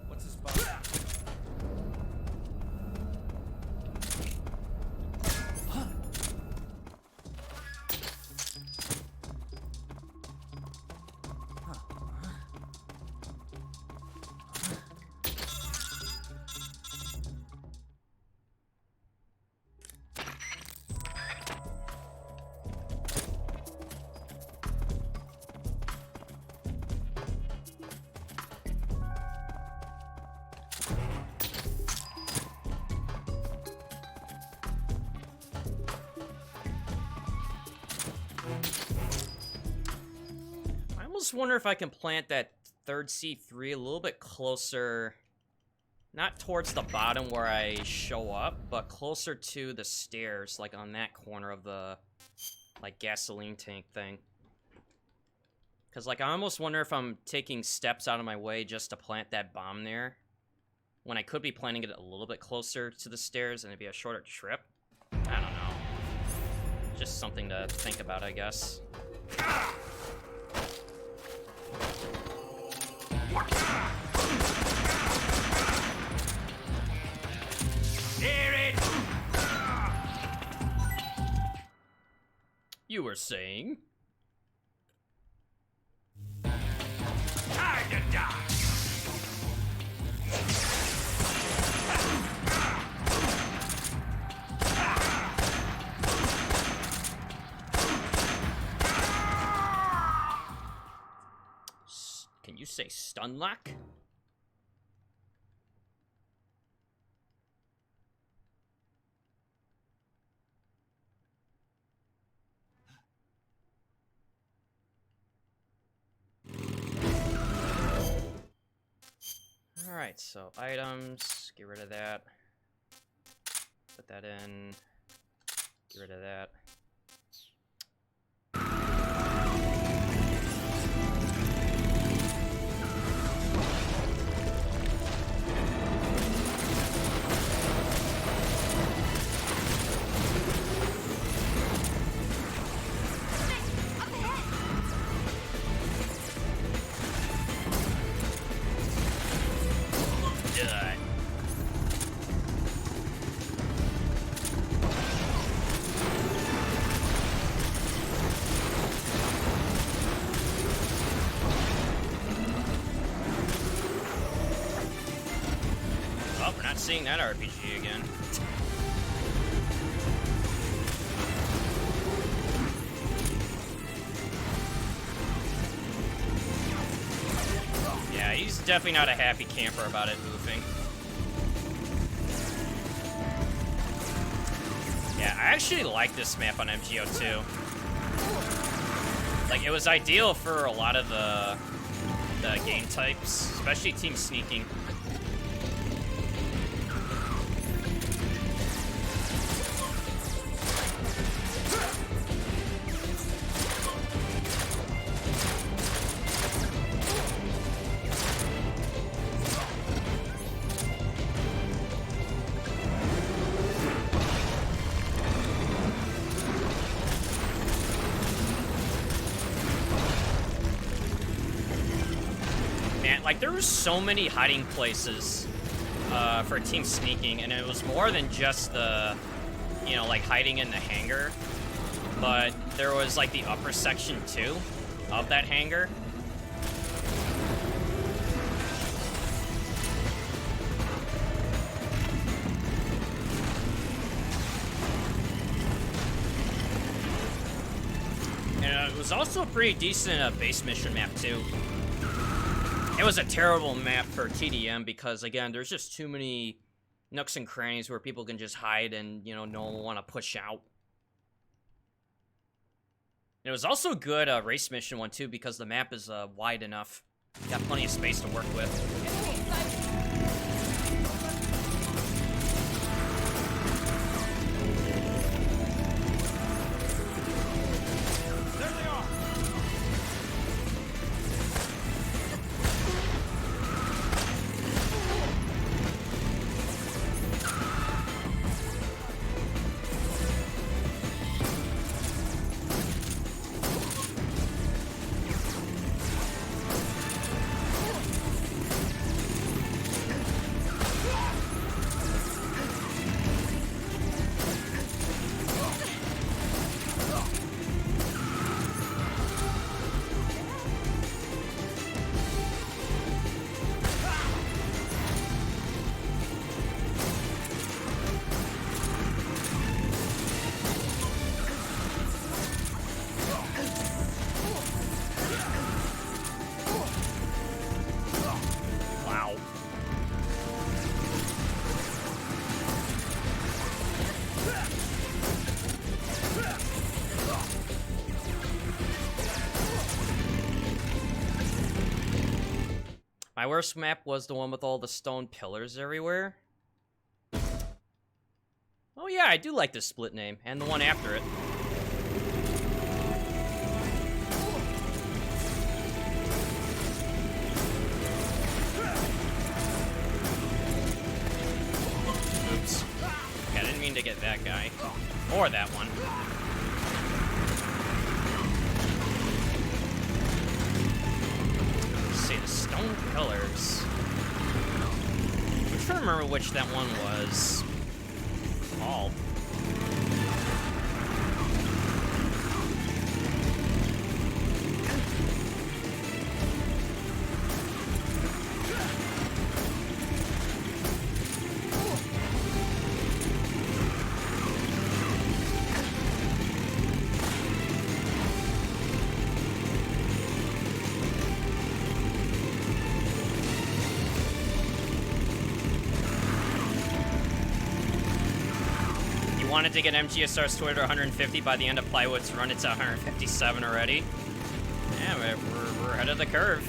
What's his spot? I almost wonder if I can plant that third C3 a little bit closer, not towards the bottom where I show up, but closer to the stairs, like on that corner of the, like, gasoline tank thing. Because, like, I almost wonder if I'm taking steps out of my way just to plant that bomb there, when I could be planting it a little bit closer to the stairs and it'd be a shorter trip. I don't know. Just something to think about, I guess. There You were saying? Time to die! Can you say stun lock? Alright, so items, get rid of that. Put that in. Get rid of that. Oh, we're not seeing that RPG again. Yeah, he's definitely not a happy camper about it moving. Yeah, I actually like this map on MGO2. Like, it was ideal for a lot of the game types, especially team sneaking. Like, there were so many hiding places for team sneaking, and it was more than just the, you know, like, hiding in the hangar, but there was, like, the upper section, too, of that hangar. And it was also a pretty decent base mission map, too. It was a terrible map for TDM because, again, there's just too many nooks and crannies where people can just hide and, you know, no one will want to push out. It was also a good race mission one, too, because the map is wide enough. You got plenty of space to work with. My worst map was the one with all the stone pillars everywhere. Oh yeah, I do like this split name, and the one after it. Oops. Okay, I didn't mean to get that guy. Or that one. See, the stone pillars. I'm trying to remember which that one was. wanted to get MGS3's Twitter to 150 by the end of Plywood's run. It's at 157 already. Yeah, we're ahead of the curve.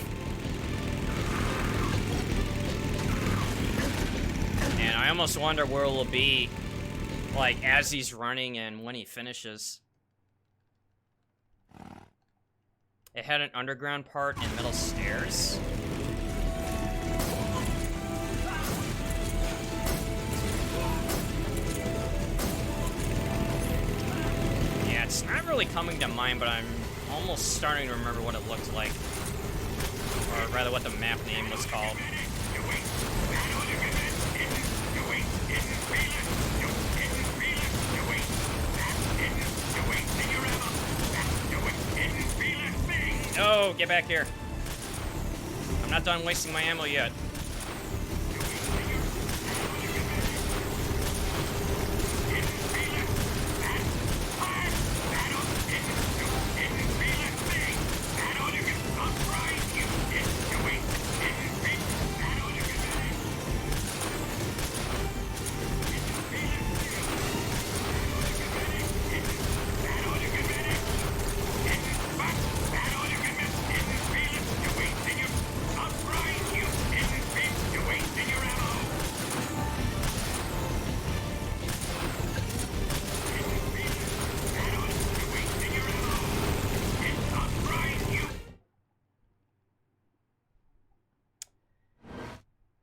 And I almost wonder where it'll be, like, as he's running and when he finishes. It had an underground part and middle stairs. Yeah, it's not really coming to mind, but I'm almost starting to remember what it looked like. Or rather, what the map name was called. Oh, get back here. I'm not done wasting my ammo yet.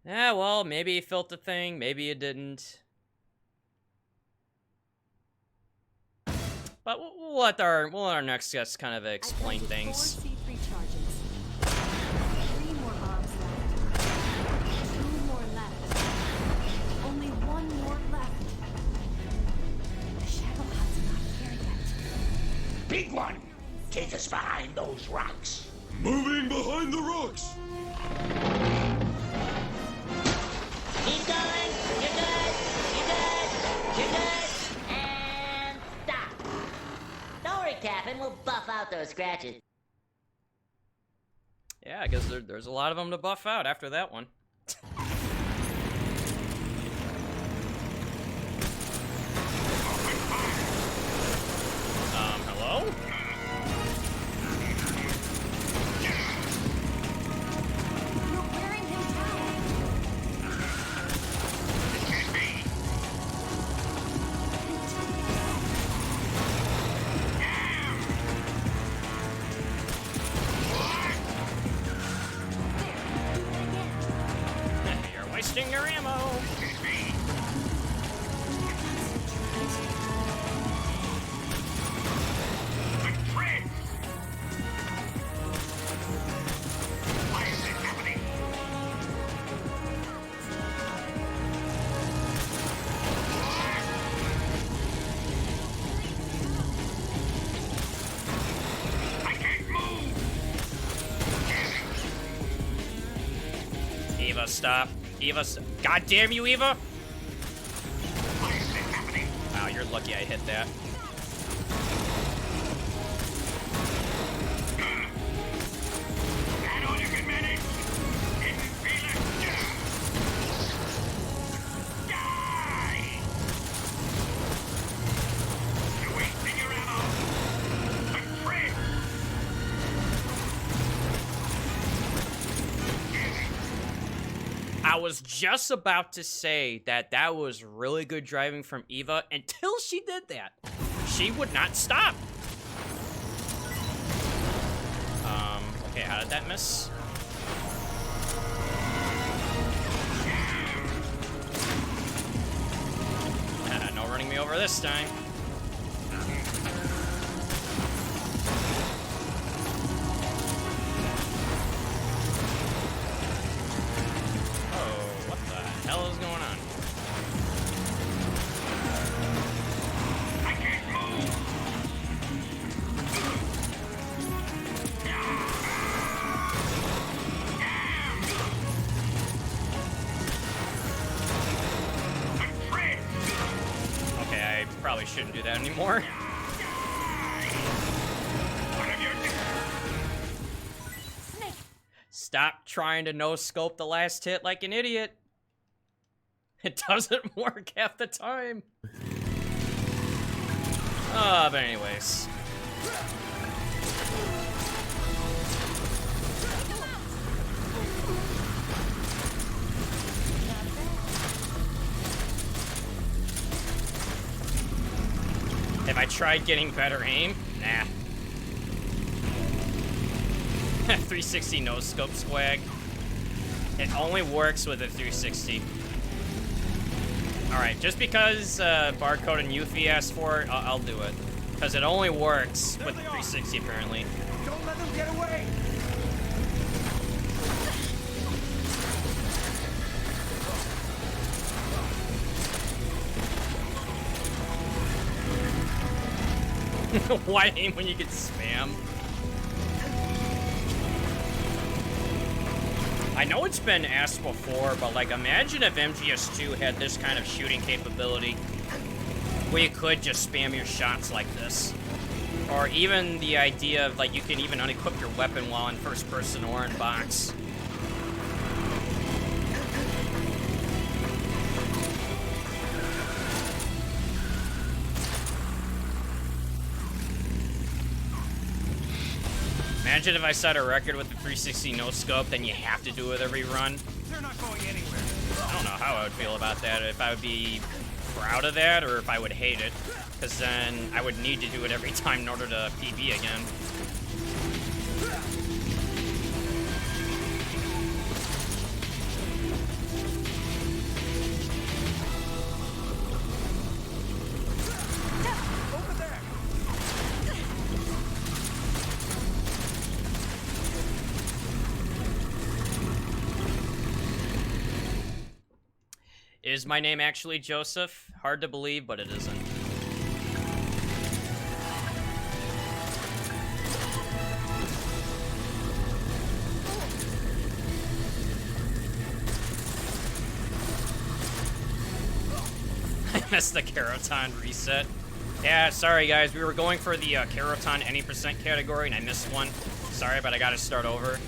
Yeah, well, maybe he felt the thing, maybe it didn't. But we'll let our next guest kind of explain things. 4 C3 charges. 3 more bombs left. 2 more left. Only 1 more left. The shadow hut's not here yet. Big one! Take us behind those rocks. Moving behind the rocks! Keep going. You're good. You're good. You're good. And stop. Don't worry, Captain. We'll buff out those scratches. Yeah, I guess there's a lot of them to buff out after that one. Hello? You're wearing him down. You're wasting your ammo. Eva, stop. Eva, God damn you, Eva! Wow, you're lucky I hit that. I was just about to say that was really good driving from Eva until she did that. She would not stop. Okay, how did that miss? No running me over this time. Hell is going on? I can't move! Okay, I probably shouldn't do that anymore. Stop trying to no-scope the last hit like an idiot. It doesn't work half the time. But anyways. Have I tried getting better aim? Nah. 360 no scope swag. It only works with a 360. Alright, just because Barcode and Yuffie asked for it, I'll do it. Because it only works with the 360 apparently. Don't let them get away! Why aim when you can spam? I know it's been asked before, but like imagine if MGS2 had this kind of shooting capability where you could just spam your shots like this. Or even the idea of like you can even unequip your weapon while in first person or in box. Imagine if I set a record with the 360 no scope, then you have to do it every run. They're not going anywhere. I don't know how I would feel about that. If I would be proud of that or if I would hate it. Because then I would need to do it every time in order to PB again. Over there! Is my name actually Joseph? Hard to believe, but it isn't. I missed the Keraton reset. Yeah, sorry guys, we were going for the Keraton any percent category and I missed one. Sorry, but I gotta start over.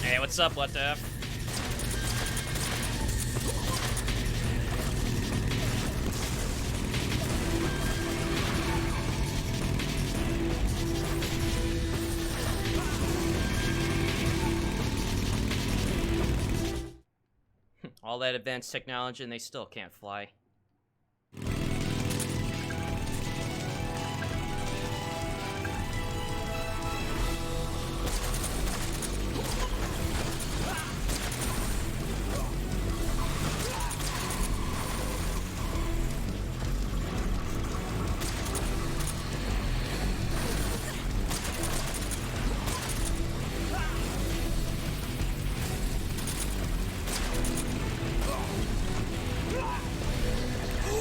Hey, what's up, What the F? All that advanced technology and they still can't fly.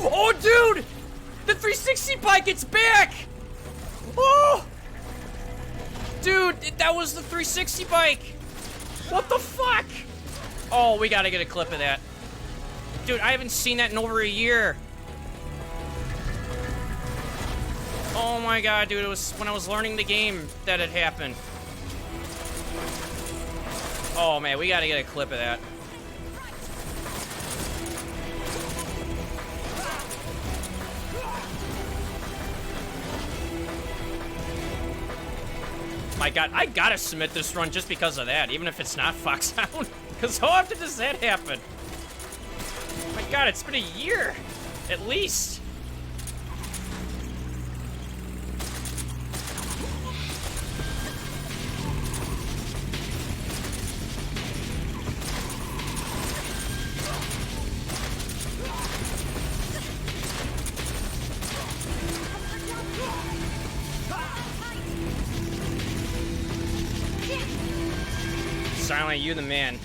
Oh, dude! The 360 bike, it's back! Oh! Dude, that was the 360 bike! What the fuck? Oh, we gotta get a clip of that. Dude, I haven't seen that in over a year. Oh my god, dude, it was when I was learning the game that it happened. Oh man, we gotta get a clip of that. My god, I gotta submit this run just because of that, even if it's not Foxhound. Because how often does that happen? My god, it's been a year, at least. Silent, you the man.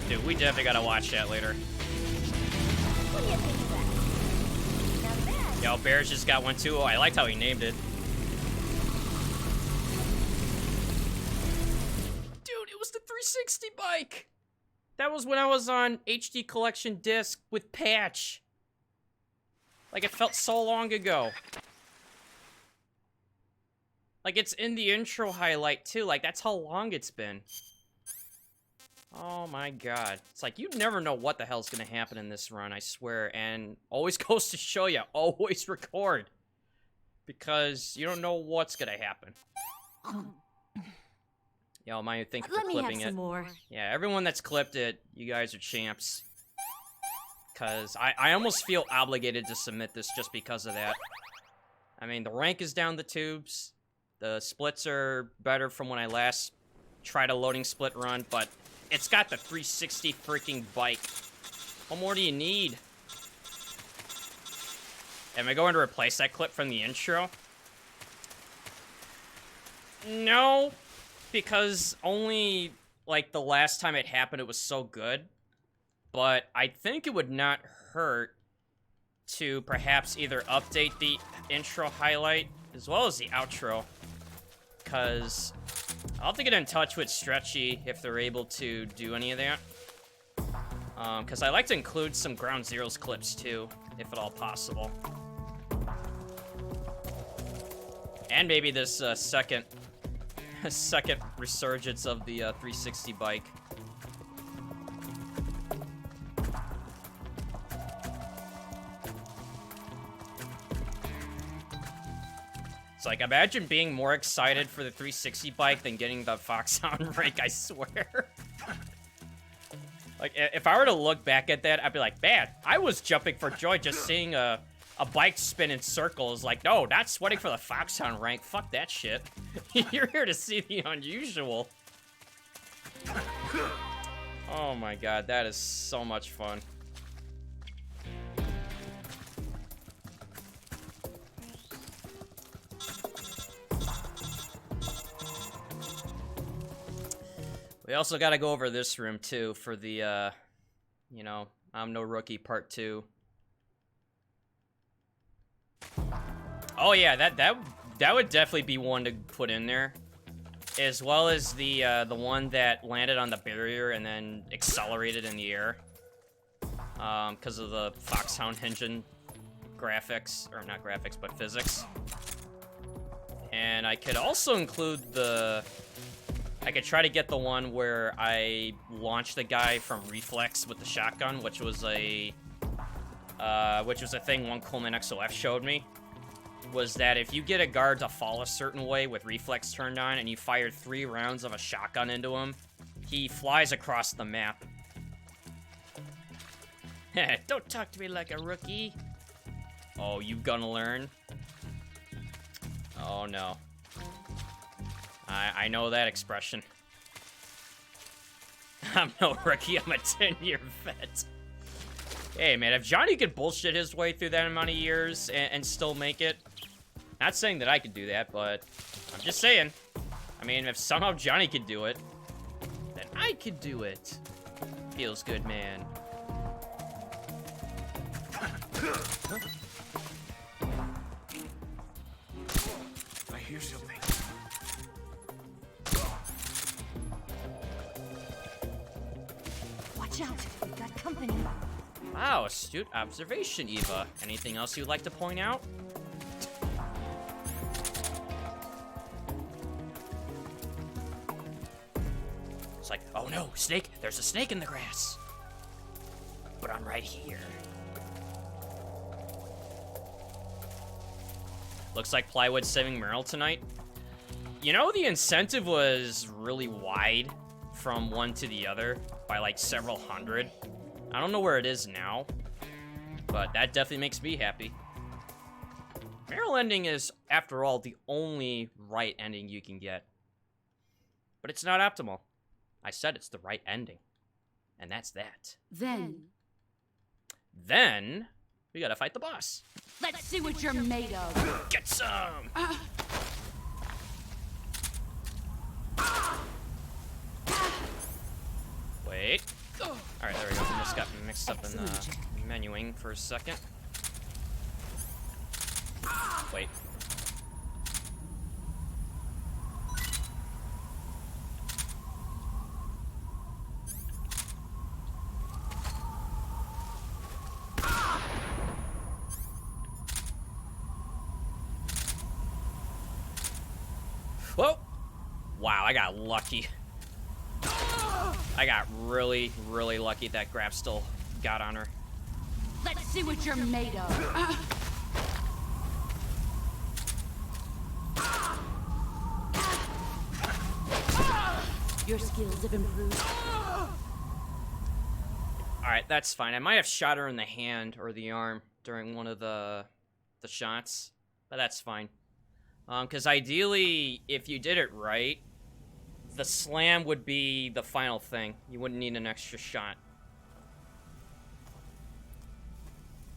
Dude, we definitely gotta watch that later. What do you think of that? Now that Yo, Bears just got one too. Oh, I liked how he named it. Dude, it was the 360 bike. That was when I was on HD Collection disc with Patch. Like, it felt so long ago. Like, it's in the intro highlight, too. Like, that's how long it's been. Oh, my God. It's like, you never know what the hell's gonna happen in this run, I swear. And always goes to show you, always record. Because you don't know what's gonna happen. Yo, Maya, thank you for Let me have clipping some it. more. Yeah, everyone that's clipped it, you guys are champs. Because I almost feel obligated to submit this just because of that. I mean, the rank is down the tubes. The splits are better from when I last tried a loading split run, but it's got the 360 freaking bike. What more do you need? Am I going to replace that clip from the intro? No, because only, like, the last time it happened, it was so good. But I think it would not hurt to perhaps either update the intro highlight as well as the outro. Because I'll have to get in touch with Stretchy if they're able to do any of that. Because I like to include some Ground Zeroes clips too, if at all possible. And maybe this second resurgence of the 360 bike. It's like, imagine being more excited for the 360 bike than getting the Foxhound rank, I swear. Like, if I were to look back at that, I'd be like, man, I was jumping for joy just seeing a bike spin in circles. Like, no, not sweating for the Foxhound rank. Fuck that shit. You're here to see the unusual. Oh my god, that is so much fun. We also got to go over this room, too, for the, you know, I'm No Rookie Part 2. Oh, yeah, that would definitely be one to put in there. As well as the one that landed on the barrier and then accelerated in the air. Because of the Foxhound engine graphics, or not graphics, but physics. And I could also include I could try to get the one where I launched the guy from reflex with the shotgun, which was a thing one Coleman XOF showed me. Was that if you get a guard to fall a certain way with reflex turned on and you fire 3 rounds of a shotgun into him, he flies across the map. Don't talk to me like a rookie. Oh, you gonna learn? Oh no. I know that expression. I'm no rookie, I'm a 10-year vet. Hey, man, if Johnny could bullshit his way through that amount of years and still make it, not saying that I could do that, but I'm just saying. I mean, if somehow Johnny could do it, then I could do it. Feels good, man. I hear something. Watch out. We've got company. Wow, astute observation, Eva. Anything else you'd like to point out? It's like, oh no, snake! There's a snake in the grass! But I'm right here. Looks like Plywood's saving Meryl tonight. You know, the incentive was really wide from one to the other by like several hundred. I don't know where it is now, but that definitely makes me happy. Meryl ending is, after all, the only right ending you can get. But it's not optimal. I said it's the right ending. And that's that. Then, Then, we gotta fight the boss. let's see what you're made of. Get some! mixed up in menuing for a second. Wait. Whoa! Wow, I got lucky. I got really, really lucky that Grab still got on her. Let's see what you're made of. Your skills have improved. Alright, that's fine. I might have shot her in the hand or the arm during one of the shots, but that's fine. Because ideally, if you did it right, the slam would be the final thing. You wouldn't need an extra shot.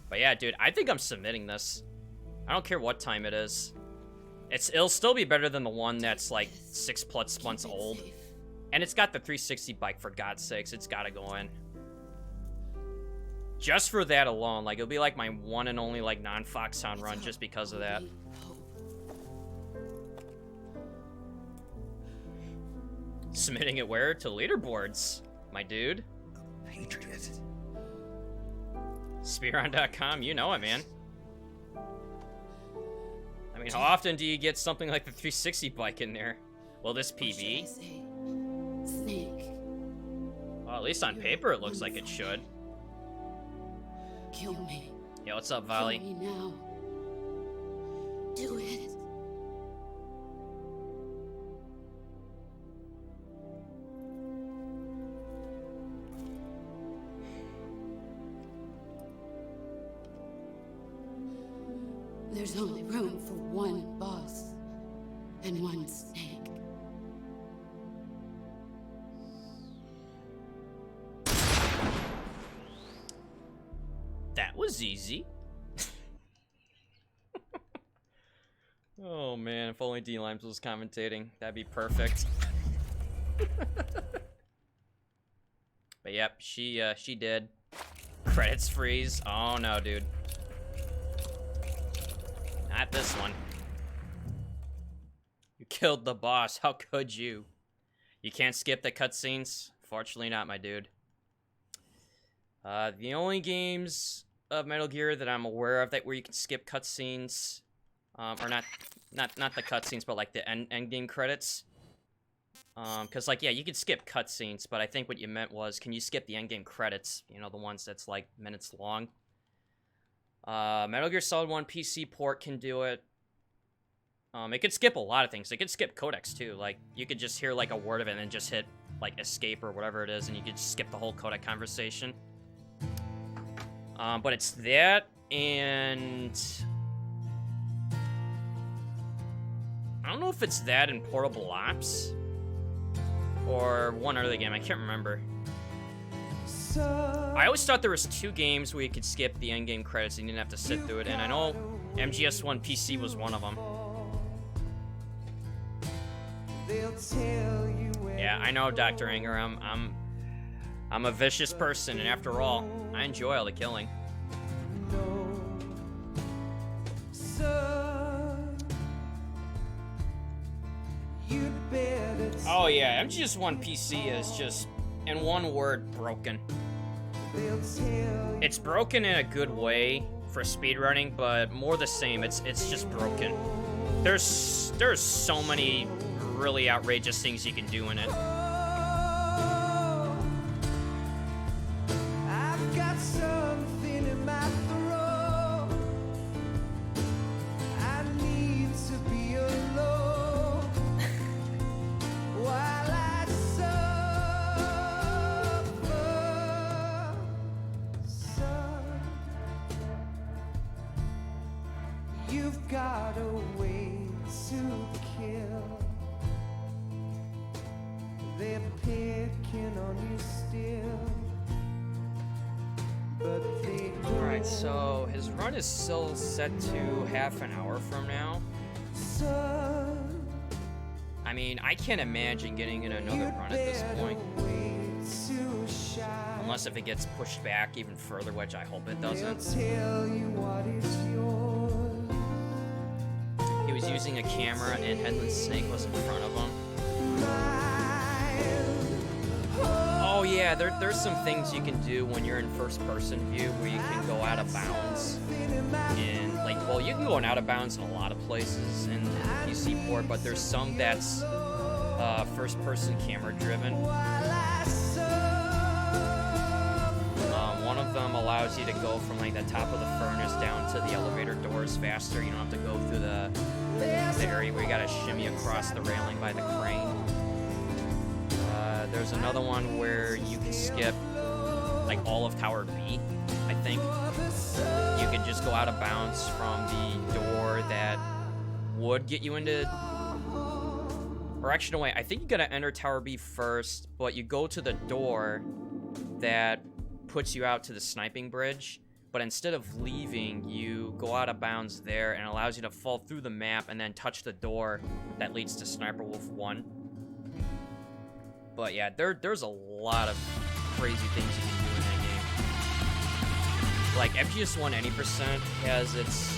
But yeah, dude, I think I'm submitting this. I don't care what time it is. It'll still be better than the one that's like 6+ months old. And it's got the 360 bike, for God's sakes. It's gotta go in. Just for that alone, like, it'll be like my one and only like non-Foxhound run just because of that. Submitting it where? To leaderboards, my dude. Patriot. Speedrun.com, you know it, man. I mean, how often do you get something like the 360 bike in there? Will this PB? Snake. Well, at least on paper it looks like it should. Kill me. Yo, what's up, Volley? Kill me now. Do it. There's only room for one boss and one snake. That was easy. Oh man, if only D Limes was commentating, that'd be perfect. But yep, she did. Credits freeze. Oh no, dude. Not this one. You killed the boss. How could you? You can't skip the cutscenes? Fortunately not, my dude. The only games of Metal Gear that I'm aware of that where you can skip cutscenes, or not the cutscenes, but like the end game credits. Cause like, yeah, you could skip cutscenes, but I think what you meant was, can you skip the end game credits? You know, the ones that's like minutes long. Metal Gear Solid 1 PC port can do it. It could skip a lot of things. It could skip codecs too. Like, you could just hear like a word of it and then just hit like escape or whatever it is, and you could just skip the whole codec conversation. But it's that, and I don't know if it's that in Portable Ops or one other game. I can't remember. I always thought there was 2 games where you could skip the endgame credits and you didn't have to sit through it, and I know MGS3 PC was one of them. Yeah, I know, Dr. Anger. I'm a vicious person, and after all, I enjoy all the killing. Oh yeah, MGS1 PC is just, in one word, broken. It's broken in a good way for speedrunning, but more the same, it's just broken. There's so many really outrageous things you can do in it. I've got something in my throat. I need to be alone while I suffer. You've got a way to kill. They're picking on you still. Alright, so his run is still set to half an hour from now. I mean, I can't imagine getting in another run at this point. Unless if it gets pushed back even further, which I hope it doesn't. Tell you what is yours. He was using a camera and Headless Snake was in front of him. Oh yeah, there's some things you can do when you're in first-person view where you can go out of bounds. And like, well, you can go out of bounds in a lot of places in PC port, but there's some that's first-person camera-driven. One of them allows you to go from like the top of the furnace down to the elevator doors faster. You don't have to go through the area where you gotta shimmy across the railing by the crane. There's another one where you can skip like all of Tower B, I think. You can just go out of bounds from the door that would get you into... Or actually, no, wait, I think you gotta enter Tower B first, but you go to the door that puts you out to the sniping bridge, but instead of leaving, you go out of bounds there and allows you to fall through the map and then touch the door that leads to Sniper Wolf 1. But yeah, there's a lot of crazy things you can do in that game. Like, MGS1 Any % has its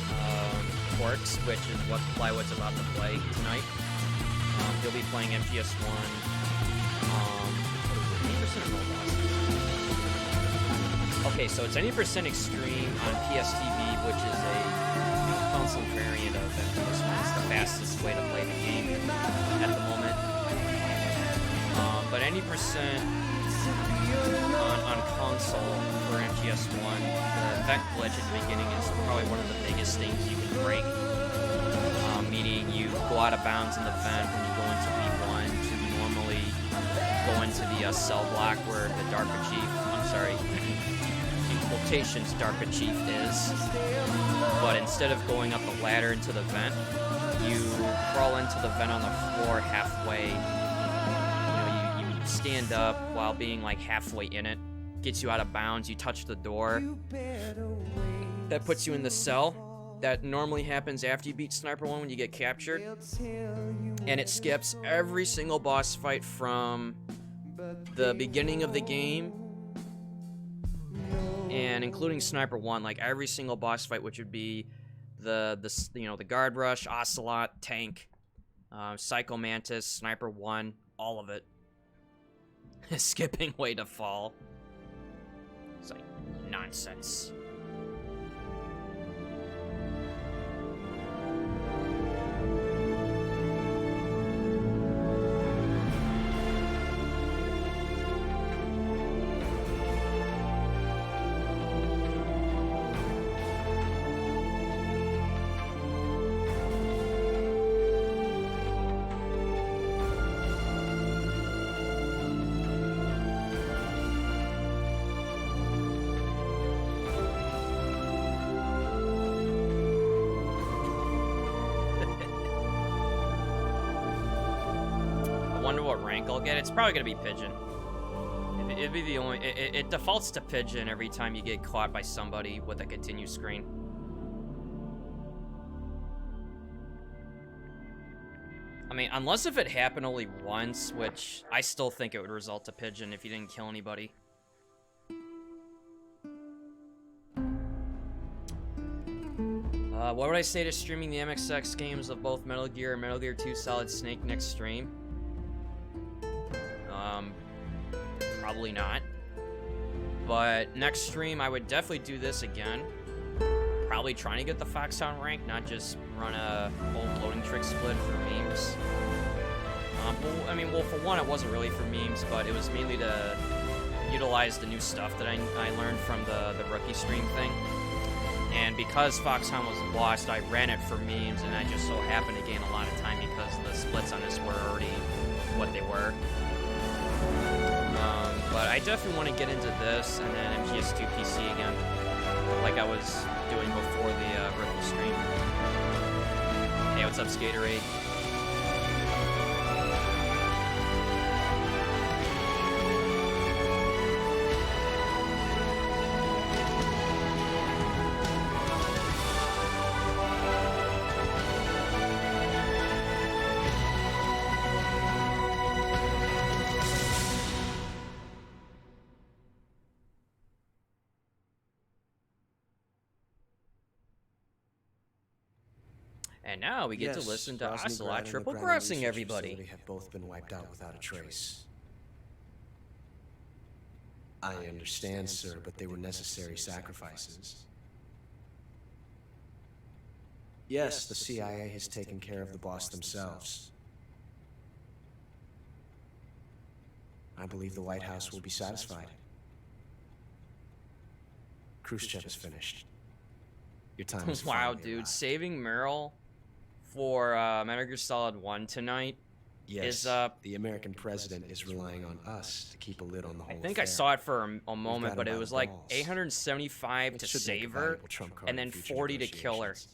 quirks, which is what Plywood's about to play tonight. He'll be playing MGS1. What is it, 80% of all bosses? Okay, so it's 80% Extreme on PSTV, which is a console variant of MGS1. It's the fastest way to play the game at the moment. But 80% on console for MGS1, the vent glitch at the beginning is probably one of the biggest things you can break. Meaning you go out of bounds in the vent when you go into V1 to normally go into the cell block where the DARPA chief, I'm sorry, in quotations, DARPA chief is. But instead of going up the ladder into the vent, you crawl into the vent on the floor halfway. You stand up while being like halfway in it, gets you out of bounds, you touch the door. That puts you in the cell. That normally happens after you beat Sniper 1 when you get captured. And it skips every single boss fight from the beginning of the game. And including Sniper 1, like every single boss fight, which would be the Guard Rush, Ocelot, Tank, Psycho Mantis, Sniper 1, all of it. Skipping way to fall. It's like nonsense. I'll get. It's probably gonna be Pigeon. It'd be the only. It defaults to Pigeon every time you get caught by somebody with a continue screen. I mean, unless if it happened only once, which I still think it would result to Pigeon if you didn't kill anybody. What would I say to streaming the MXX games of both Metal Gear and Metal Gear 2 Solid Snake next stream? Probably not. But next stream, I would definitely do this again. Probably trying to get the Foxhound rank, not just run a whole loading trick split for memes. Well, for one, it wasn't really for memes, but it was mainly to utilize the new stuff that I learned from the rookie stream thing. And because Foxhound was lost, I ran it for memes, and I just so happened to gain a lot of time because the splits on this were already what they were. But I definitely want to get into this and then MGS2 PC again, like I was doing before the rookie stream. Hey, what's up, Skaterade? And now we get to Yes, listen to Rosny Ocelot Grad and the triple Brennan crossing Research everybody. Facility have both been wiped out without a trace. I understand, sir, but they were necessary sacrifices. Yes, the CIA has taken care of the boss themselves. I believe the White House will be satisfied. Khrushchev is finished. Your time is Wow, finally dude, arrived. saving Meryl for Metal Gear Solid 1 tonight Yes, is the American president is relying on us to keep a lid on the I whole think I affair. saw it for a moment, got but him it by was the like balls. 875 It to should make a save her, valuable trump card and in then future 40 to kill her. negotiations.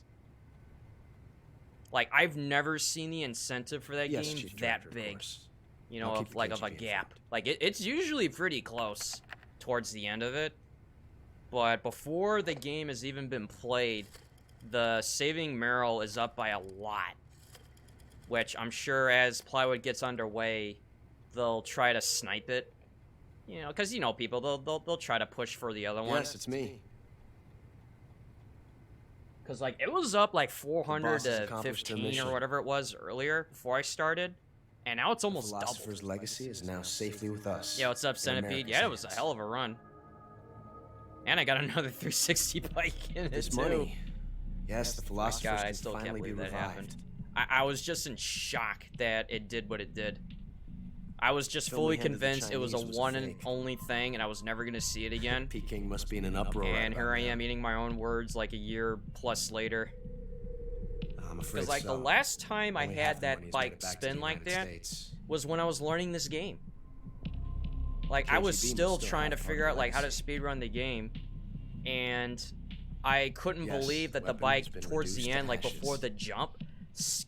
Like, I've never seen the incentive for that Yes, game Chief that Director, of big. course. You know, I'll keep of the like of a KGB gap. informed. Like it's usually pretty close towards the end of it, but before the game has even been played, the saving Meryl is up by a lot. Which I'm sure as Plywood gets underway, they'll try to snipe it. You know, because you know people they'll try to push for the other one. Yes, it's me. Because like it was up like 400 boss has to accomplished their 15 mission. or whatever it was earlier before I started, and now it's The almost double. philosopher's legacy is now safely with us. Yeah, what's up, in Centipede? America's Yeah, it was a hands. hell of a run. And I got another 360 bike in it, This too. money. Yes, the philosophers God, I can still can't finally be believe that revived. happened. I was just in shock that it did what it did. I was just Phil fully Meehan to the convinced it was a Chinese was a one and fake. only thing, and I was never going to see it again. Peking must be in an uproar. And right here I about am eating my own words like a year plus later. now. I'm afraid Because like so. the last time I Only had half the that money's made bike it back to spin the like United that States. was when I was learning this game. Like I was KGB must still still trying to have figure part out of like how to legacy. speedrun the game, and I couldn't Yes, believe that the weapons bike been towards the reduced to end, like before ashes. the jump,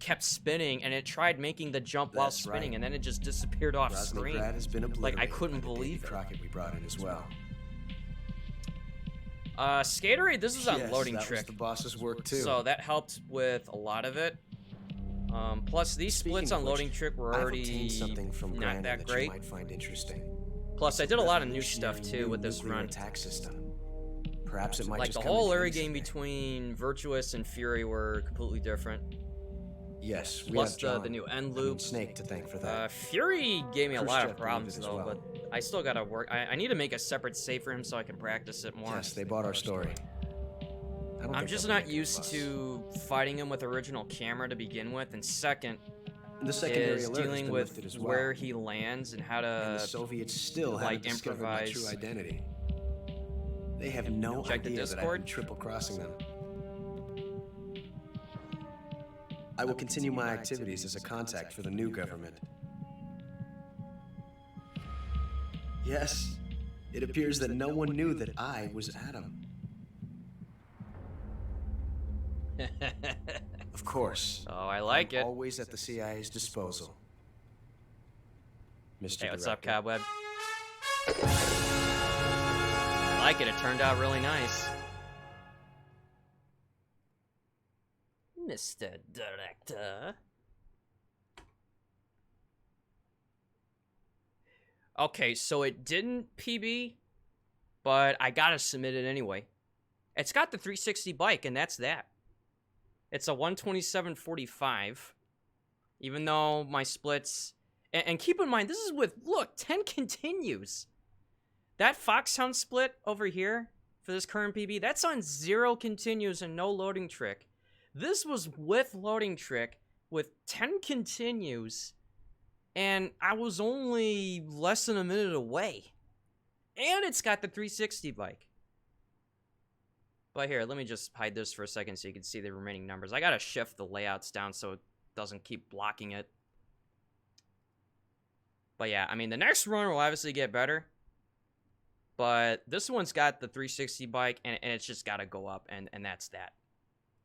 kept spinning, and it tried making the jump while That's spinning, right. and then it just disappeared off screen. Rosny has been Like I obliterated couldn't by the Davy believe it. Crockett we brought in as well. Skaterade, this is a Yes, loading that trick, was the boss's work too. so that helped with a lot of it. Plus, these Speaking splits of on which, loading trick were I've already obtained something from not Brandon that that great. you might find interesting. Plus, I It's a did a lot of new stuff revolutionary too with new this nuclear run. attack system. Perhaps it might Like just the come in whole handy area game someday. between Virtuous and Fury were completely different. Yes, we Plus have the John, new end I mean loop. Snake to thank for that. Fury gave me a lot of Khrushchev problems believed it though, as well. but I still gotta work. I need to make a separate save for him so I can practice it more. Yes, they bought our story. I don't I'm think just they'll not make a used fuss. to fighting him with original camera to begin with, and second The secondary is alert has dealing been with lifted as well. where he lands and how And the to Soviets still like, haven't discovered my improvise. true identity. They have no Check the idea that I've Discord. been triple crossing them. I will continue my activities as a contact for the new government. Yes, it appears that no one knew that I was Adam. Of course. Oh, I like I'm it. Always at the CIA's disposal. Mr. Hey, what's up, Director. Cobweb? I like it. It turned out really nice. Mr. Director. Okay, so it didn't PB, but I gotta submit it anyway. It's got the 360 bike, and that's that. It's a 127.45, even though my splits... And keep in mind, this is with, look, 10 continues. That Foxhound split over here for this current PB, that's on 0 continues and no loading trick. This was with loading trick with 10 continues, and I was only less than a minute away. And it's got the 360 bike. But here, let me just hide this for a second so you can see the remaining numbers. I gotta shift the layouts down so it doesn't keep blocking it. But yeah, I mean, the next run will obviously get better. But this one's got the 360 bike, and it's just gotta go up, and that's that.